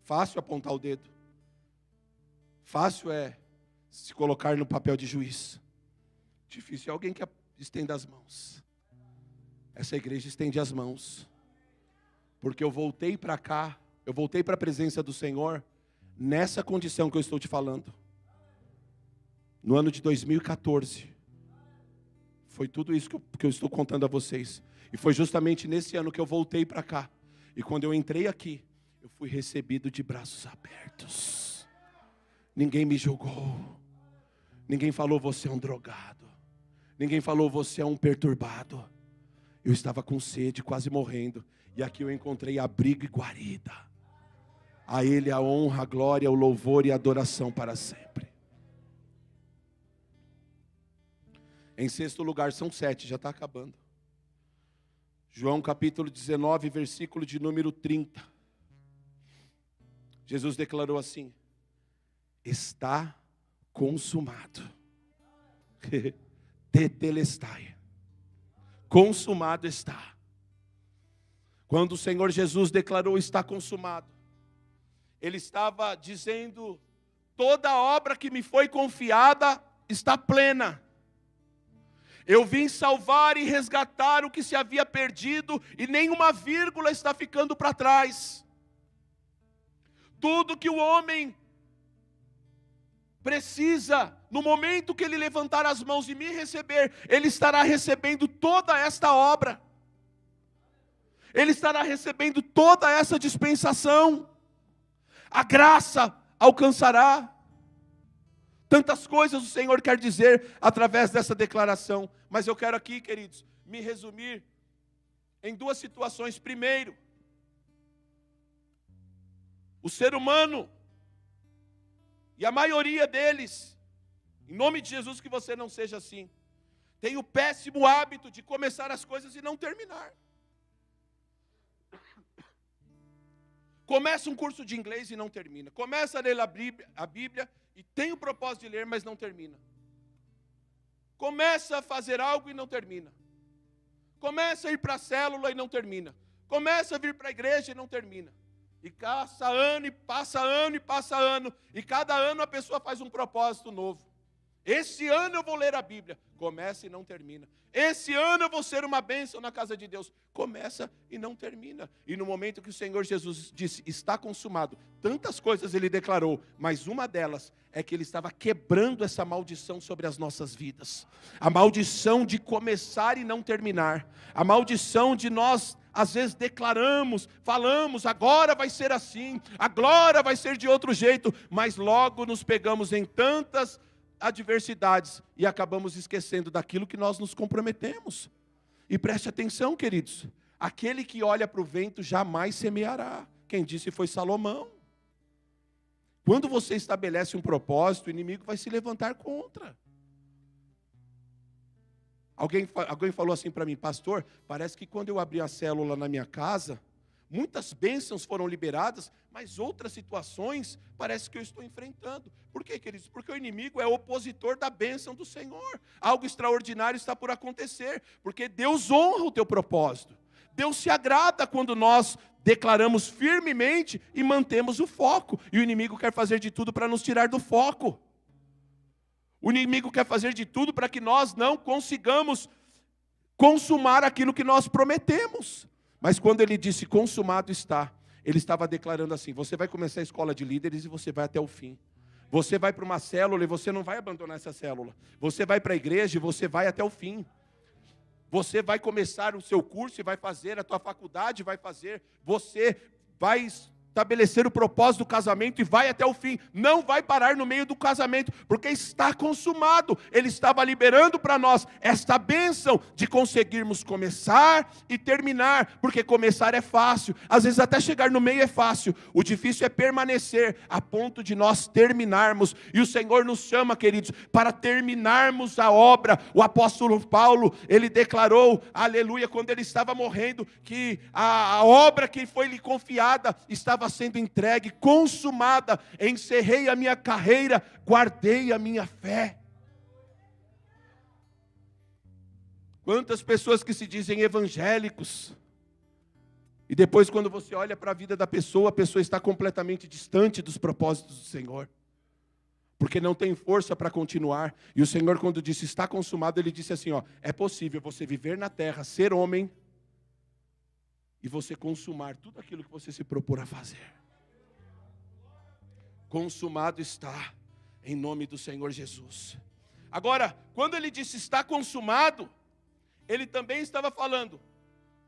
Fácil apontar o dedo. Fácil é se colocar no papel de juiz. Difícil é alguém que estenda as mãos. Essa igreja estende as mãos. Porque eu voltei para cá, eu voltei para a presença do Senhor, nessa condição que eu estou te falando. No ano de 2014. Foi tudo isso que eu estou contando a vocês. E foi justamente nesse ano que eu voltei para cá. E quando eu entrei aqui, eu fui recebido de braços abertos. Ninguém me julgou. Ninguém falou: você é um drogado. Ninguém falou: você é um perturbado. Eu estava com sede, quase morrendo. E aqui eu encontrei abrigo e guarida. A Ele a honra, a glória, o louvor e a adoração para sempre. Em sexto lugar, são 7, já está acabando. João capítulo 19, versículo de número 30. Jesus declarou assim: está consumado. Tetelestai. Consumado está. Quando o Senhor Jesus declarou está consumado, Ele estava dizendo: toda a obra que me foi confiada está plena. Eu vim salvar e resgatar o que se havia perdido, e nenhuma vírgula está ficando para trás. Tudo que o homem precisa, no momento que ele levantar as mãos e me receber, ele estará recebendo toda esta obra. Ele estará recebendo toda essa dispensação. A graça alcançará. Tantas coisas o Senhor quer dizer através dessa declaração. Mas eu quero aqui, queridos, me resumir em 2 situações. Primeiro, o ser humano, e a maioria deles, em nome de Jesus que você não seja assim, tem o péssimo hábito de começar as coisas e não terminar. Começa um curso de inglês e não termina. Começa a ler a Bíblia e tem o propósito de ler, mas não termina. Começa a fazer algo e não termina. Começa a ir para a célula e não termina. Começa a vir para a igreja e não termina. E passa ano, e passa ano, e passa ano. E cada ano a pessoa faz um propósito novo. Esse ano eu vou ler a Bíblia. Começa e não termina. Esse ano eu vou ser uma bênção na casa de Deus. Começa e não termina. E no momento que o Senhor Jesus disse, está consumado, tantas coisas ele declarou, mas uma delas é que ele estava quebrando essa maldição sobre as nossas vidas. A maldição de começar e não terminar. A maldição de nós, às vezes, declaramos, falamos, agora vai ser assim, agora vai ser de outro jeito, mas logo nos pegamos em tantas adversidades e acabamos esquecendo daquilo que nós nos comprometemos. E preste atenção, queridos, aquele que olha para o vento jamais semeará. Quem disse foi Salomão. Quando você estabelece um propósito, o inimigo vai se levantar contra. Alguém falou assim para mim, pastor, parece que quando eu abri a célula na minha casa, muitas bênçãos foram liberadas, mas outras situações parece que eu estou enfrentando. Por quê, queridos? Porque o inimigo é opositor da bênção do Senhor. Algo extraordinário está por acontecer, porque Deus honra o teu propósito. Deus se agrada quando nós declaramos firmemente e mantemos o foco. E o inimigo quer fazer de tudo para nos tirar do foco. O inimigo quer fazer de tudo para que nós não consigamos consumar aquilo que nós prometemos. Mas quando ele disse consumado está, ele estava declarando assim, você vai começar a escola de líderes e você vai até o fim. Você vai para uma célula e você não vai abandonar essa célula. Você vai para a igreja e você vai até o fim. Você vai começar o seu curso e vai fazer, a tua faculdade vai fazer. Você vai estabelecer o propósito do casamento e vai até o fim. Não vai parar no meio do casamento, porque está consumado. Ele estava liberando para nós esta bênção de conseguirmos começar e terminar, porque começar é fácil, às vezes até chegar no meio é fácil, o difícil é permanecer a ponto de nós terminarmos, e o Senhor nos chama, queridos, para terminarmos a obra. O apóstolo Paulo, ele declarou, aleluia, quando ele estava morrendo, que a obra que foi lhe confiada estava sendo entregue, consumada. Encerrei a minha carreira, guardei a minha fé. Quantas pessoas que se dizem evangélicos, e depois quando você olha para a vida da pessoa, a pessoa está completamente distante dos propósitos do Senhor, porque não tem força para continuar. E o Senhor, quando disse está consumado, Ele disse assim, é possível você viver na terra, ser homem, e você consumar tudo aquilo que você se propor a fazer. Consumado está, em nome do Senhor Jesus. Agora, quando ele disse está consumado, ele também estava falando,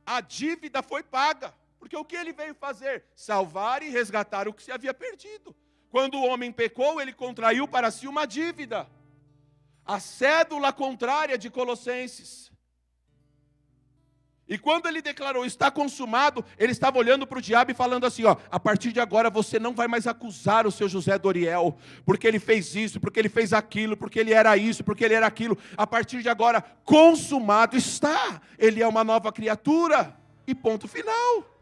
a dívida foi paga. Porque o que ele veio fazer? Salvar e resgatar o que se havia perdido. Quando o homem pecou, ele contraiu para si uma dívida. A cédula contrária de Colossenses. E quando ele declarou, está consumado, ele estava olhando para o diabo e falando assim, a partir de agora você não vai mais acusar o seu José Doriel, porque ele fez isso, porque ele fez aquilo, porque ele era isso, porque ele era aquilo. A partir de agora, consumado está. Ele é uma nova criatura. E ponto final.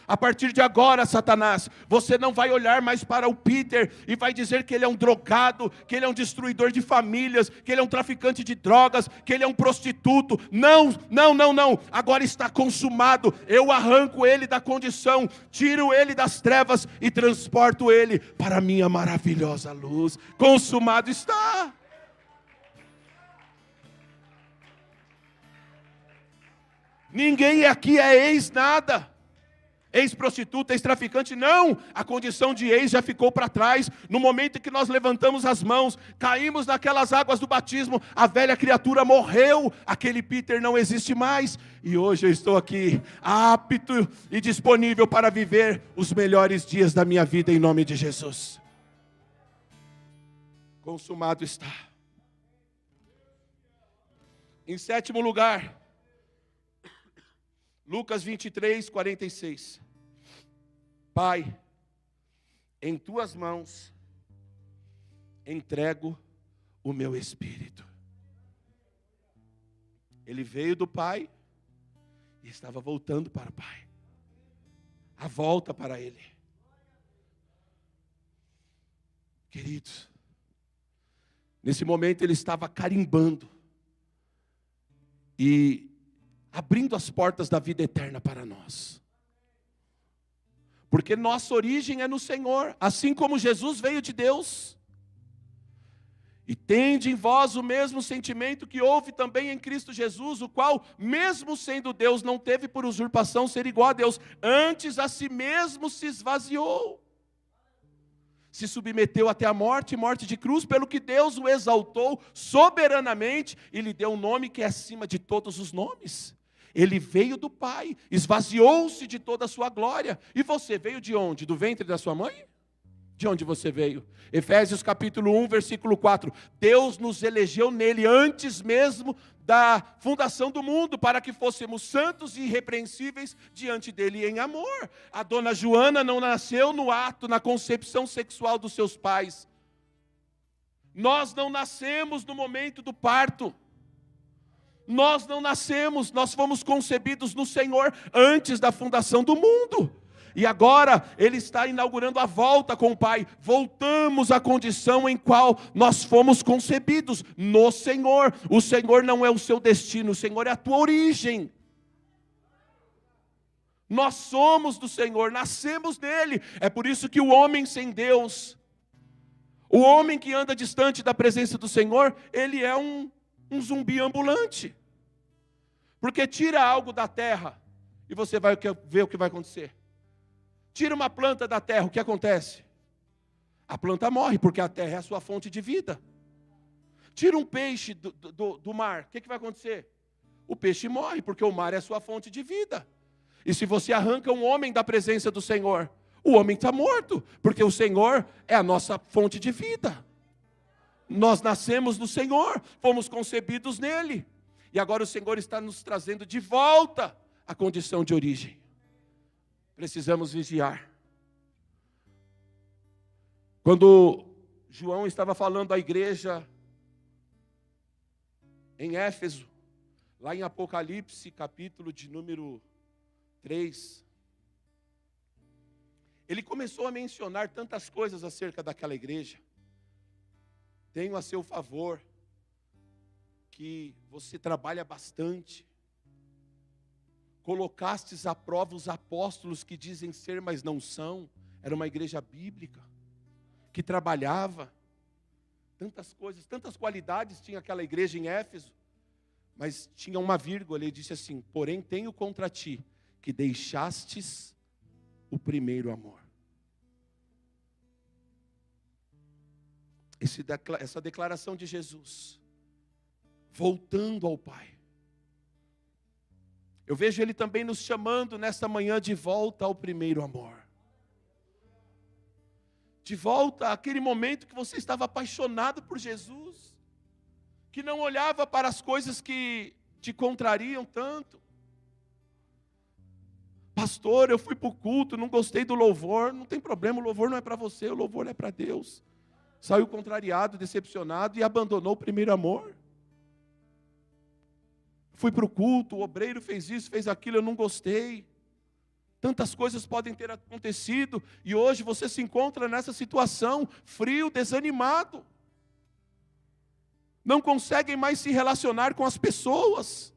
A partir de agora, Satanás, você não vai olhar mais para o Peter e vai dizer que ele é um drogado, que ele é um destruidor de famílias, que ele é um traficante de drogas, que ele é um prostituto. Não, não, não, não. Agora está consumado. Eu arranco ele da condição, tiro ele das trevas e transporto ele para a minha maravilhosa luz. Consumado está. Ninguém aqui é ex-nada. Ex-prostituta, ex-traficante, não, a condição de ex já ficou para trás. No momento em que nós levantamos as mãos, caímos naquelas águas do batismo, a velha criatura morreu, aquele Peter não existe mais, e hoje eu estou aqui, apto e disponível para viver os melhores dias da minha vida, em nome de Jesus. Consumado está. Em sétimo lugar, Lucas 23, 46. Pai, em tuas mãos entrego o meu espírito. Ele veio do Pai e estava voltando para o Pai. A volta para Ele. Queridos, Nesse momento ele estava carimbando e abrindo as portas da vida eterna para nós. Porque nossa origem é no Senhor, assim como Jesus veio de Deus. E tende em vós o mesmo sentimento que houve também em Cristo Jesus, o qual, mesmo sendo Deus, não teve por usurpação ser igual a Deus, antes a si mesmo se esvaziou. Se submeteu até a morte, morte de cruz, pelo que Deus o exaltou soberanamente e lhe deu um nome que é acima de todos os nomes. Ele veio do Pai, esvaziou-se de toda a sua glória. E você veio de onde? Do ventre da sua mãe? De onde você veio? Efésios capítulo 1, versículo 4. Deus nos elegeu nele antes mesmo da fundação do mundo, para que fôssemos santos e irrepreensíveis diante dele em amor. A dona Joana não nasceu no ato, na concepção sexual dos seus pais. Nós não nascemos no momento do parto. Nós não nascemos, nós fomos concebidos no Senhor antes da fundação do mundo. E agora Ele está inaugurando a volta com o Pai. Voltamos à condição em qual nós fomos concebidos, no Senhor. O Senhor não é o seu destino, o Senhor é a tua origem. Nós somos do Senhor, nascemos dele. É por isso que o homem sem Deus, o homem que anda distante da presença do Senhor, ele é um zumbi ambulante. Porque tira algo da terra e você vai ver o que vai acontecer. Tira uma planta da terra, o que acontece? A planta morre, porque a terra é a sua fonte de vida. Tira um peixe do mar, o que vai acontecer? O peixe morre, porque o mar é a sua fonte de vida. E se você arranca um homem da presença do Senhor, o homem está morto, porque o Senhor é a nossa fonte de vida. Nós nascemos no Senhor, fomos concebidos nele. E agora o Senhor está nos trazendo de volta à condição de origem. Precisamos vigiar. Quando João estava falando à igreja em Éfeso, lá em Apocalipse, capítulo de número 3, ele começou a mencionar tantas coisas acerca daquela igreja. Tenho a seu favor que você trabalha bastante. Colocastes à prova os apóstolos que dizem ser, mas não são. Era uma igreja bíblica, que trabalhava. Tantas coisas, tantas qualidades tinha aquela igreja em Éfeso. Mas tinha uma vírgula, ele disse assim: porém tenho contra ti, que deixastes o primeiro amor. Essa declaração de Jesus, voltando ao Pai. Eu vejo Ele também nos chamando nesta manhã de volta ao primeiro amor. De volta àquele momento que você estava apaixonado por Jesus, que não olhava para as coisas que te contrariam tanto. Pastor, eu fui para o culto, não gostei do louvor. Não tem problema, o louvor não é para você, o louvor é para Deus. Saiu contrariado, decepcionado e abandonou o primeiro amor. Fui para o culto, o obreiro fez isso, fez aquilo, eu não gostei. Tantas coisas podem ter acontecido e hoje você se encontra nessa situação, frio, desanimado. Não conseguem mais se relacionar com as pessoas.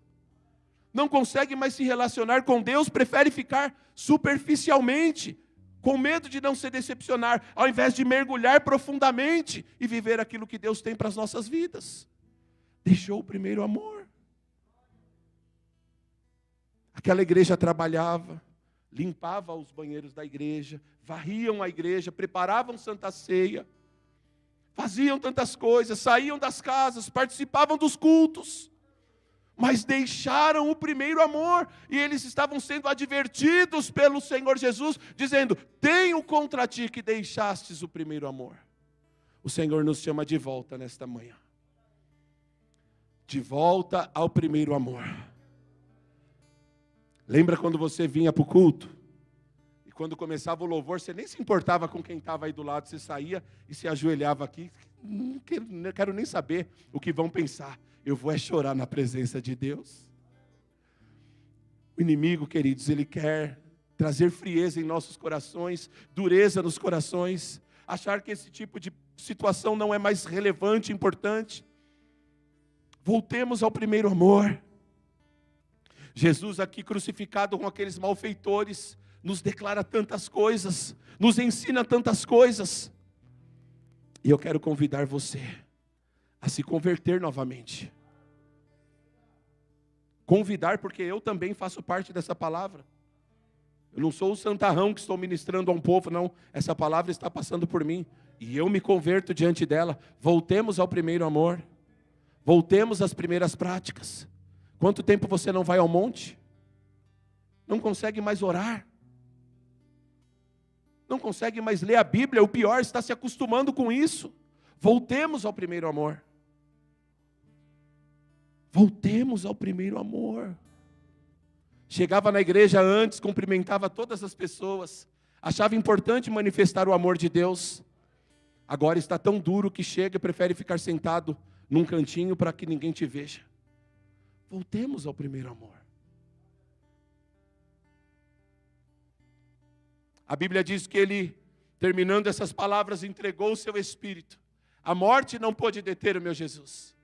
Não conseguem mais se relacionar com Deus, prefere ficar superficialmente, com medo de não se decepcionar, ao invés de mergulhar profundamente e viver aquilo que Deus tem para as nossas vidas. Deixou o primeiro amor. Aquela igreja trabalhava, limpava os banheiros da igreja, varriam a igreja, preparavam Santa Ceia, faziam tantas coisas, saíam das casas, participavam dos cultos, mas deixaram o primeiro amor, e eles estavam sendo advertidos pelo Senhor Jesus, dizendo: tenho contra ti que deixastes o primeiro amor. O Senhor nos chama de volta nesta manhã, de volta ao primeiro amor. Lembra quando você vinha para o culto? E quando começava o louvor, você nem se importava com quem estava aí do lado, você saía e se ajoelhava aqui. Não quero nem saber o que vão pensar. Eu vou chorar na presença de Deus. O inimigo, queridos, ele quer trazer frieza em nossos corações, dureza nos corações, achar que esse tipo de situação não é mais relevante, importante. Voltemos ao primeiro amor. Jesus aqui crucificado com aqueles malfeitores, nos declara tantas coisas, nos ensina tantas coisas. E eu quero convidar você a se converter novamente. Convidar, porque eu também faço parte dessa palavra. Eu não sou o santarrão que estou ministrando a um povo, não. Essa palavra está passando por mim. E eu me converto diante dela. Voltemos ao primeiro amor. Voltemos às primeiras práticas. Quanto tempo você não vai ao monte? Não consegue mais orar? Não consegue mais ler a Bíblia? O pior, está se acostumando com isso. Voltemos ao primeiro amor. Voltemos ao primeiro amor. Chegava na igreja antes, cumprimentava todas as pessoas. Achava importante manifestar o amor de Deus. Agora está tão duro que chega e prefere ficar sentado num cantinho para que ninguém te veja. Voltemos ao primeiro amor. A Bíblia diz que ele, terminando essas palavras, entregou o seu espírito. A morte não pôde deter o meu Jesus.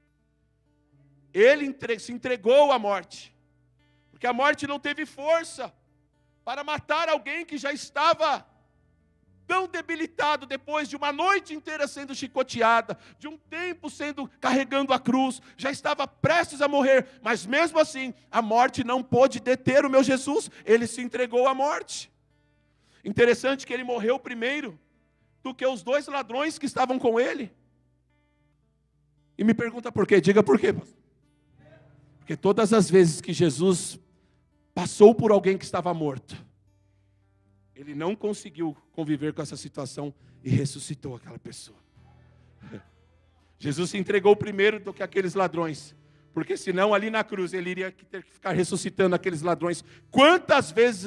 Ele se entregou à morte. Porque a morte não teve força para matar alguém que já estava tão debilitado depois de uma noite inteira sendo chicoteada, de um tempo carregando a cruz, já estava prestes a morrer, mas mesmo assim, a morte não pôde deter o meu Jesus, ele se entregou à morte. Interessante que ele morreu primeiro do que os 2 ladrões que estavam com ele. E me pergunta por quê? Diga por quê, pastor. Porque todas as vezes que Jesus passou por alguém que estava morto, ele não conseguiu conviver com essa situação e ressuscitou aquela pessoa. Jesus se entregou primeiro do que aqueles ladrões, porque senão ali na cruz ele iria ter que ficar ressuscitando aqueles ladrões. Quantas vezes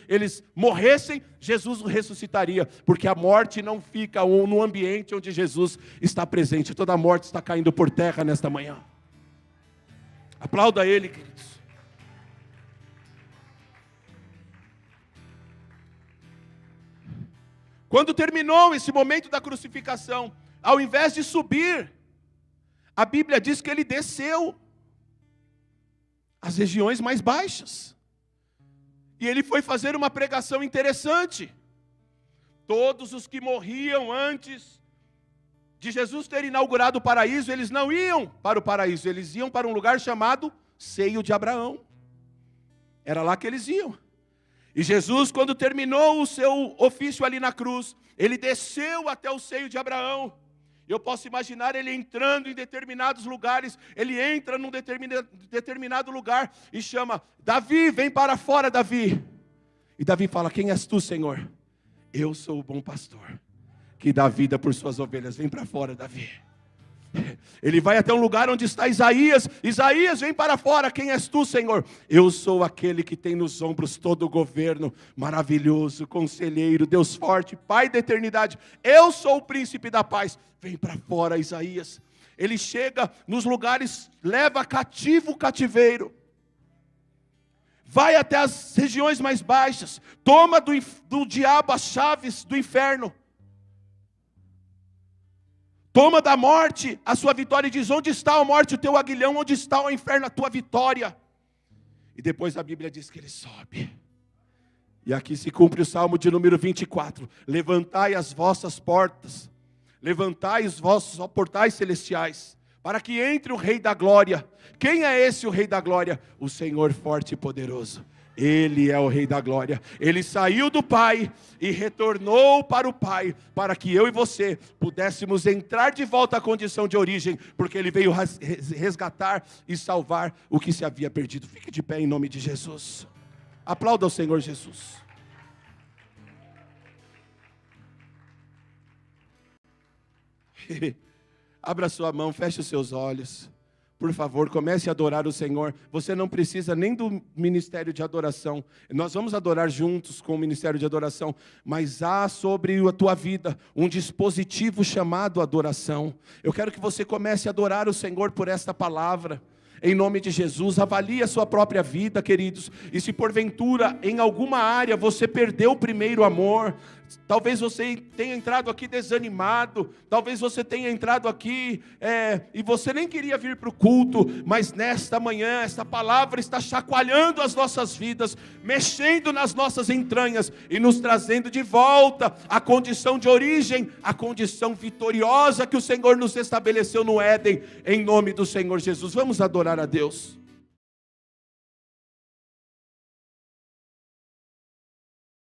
eles morressem, Jesus os ressuscitaria, porque a morte não fica no ambiente onde Jesus está presente. Toda a morte está caindo por terra nesta manhã. Aplauda ele, queridos. Quando terminou esse momento da crucificação, ao invés de subir, a Bíblia diz que ele desceu às regiões mais baixas. E ele foi fazer uma pregação interessante. Todos os que morriam antes de Jesus ter inaugurado o paraíso, eles não iam para o paraíso, eles iam para um lugar chamado Seio de Abraão. Era lá que eles iam. E Jesus, quando terminou o seu ofício ali na cruz, ele desceu até o seio de Abraão. Eu posso imaginar ele entrando em determinados lugares. Ele entra num determinado lugar e chama: Davi, vem para fora, Davi. E Davi fala: quem és tu, Senhor? Eu sou o bom pastor, que dá vida por suas ovelhas. Vem para fora, Davi. Ele vai até um lugar onde está Isaías. Isaías, vem para fora. Quem és tu, Senhor? Eu sou aquele que tem nos ombros todo o governo. Maravilhoso, conselheiro, Deus forte, Pai da eternidade. Eu sou o príncipe da paz. Vem para fora, Isaías. Ele chega nos lugares, leva cativo o cativeiro, vai até as regiões mais baixas, toma do diabo as chaves do inferno, toma da morte a sua vitória e diz: onde está a morte, o teu aguilhão? Onde está o inferno, a tua vitória? E depois a Bíblia diz que ele sobe. E aqui se cumpre o Salmo de número 24. Levantai as vossas portas, levantai os vossos portais celestiais, para que entre o Rei da Glória. Quem é esse o Rei da Glória? O Senhor forte e poderoso. Ele é o Rei da Glória. Ele saiu do Pai e retornou para o Pai, para que eu e você pudéssemos entrar de volta à condição de origem, porque Ele veio resgatar e salvar o que se havia perdido. Fique de pé em nome de Jesus. Aplauda o Senhor Jesus. Abra sua mão, feche os seus olhos. Por favor, comece a adorar o Senhor. Você não precisa nem do ministério de adoração. Nós vamos adorar juntos com o ministério de adoração. Mas há sobre a tua vida um dispositivo chamado adoração. Eu quero que você comece a adorar o Senhor por esta palavra. Em nome de Jesus, avalie a sua própria vida, queridos. E se porventura, em alguma área, você perdeu o primeiro amor, Talvez você tenha entrado aqui desanimado, talvez você tenha entrado aqui e você nem queria vir para o culto, mas nesta manhã, esta palavra está chacoalhando as nossas vidas, mexendo nas nossas entranhas e nos trazendo de volta à condição de origem, à condição vitoriosa que o Senhor nos estabeleceu no Éden, em nome do Senhor Jesus. Vamos adorar a Deus.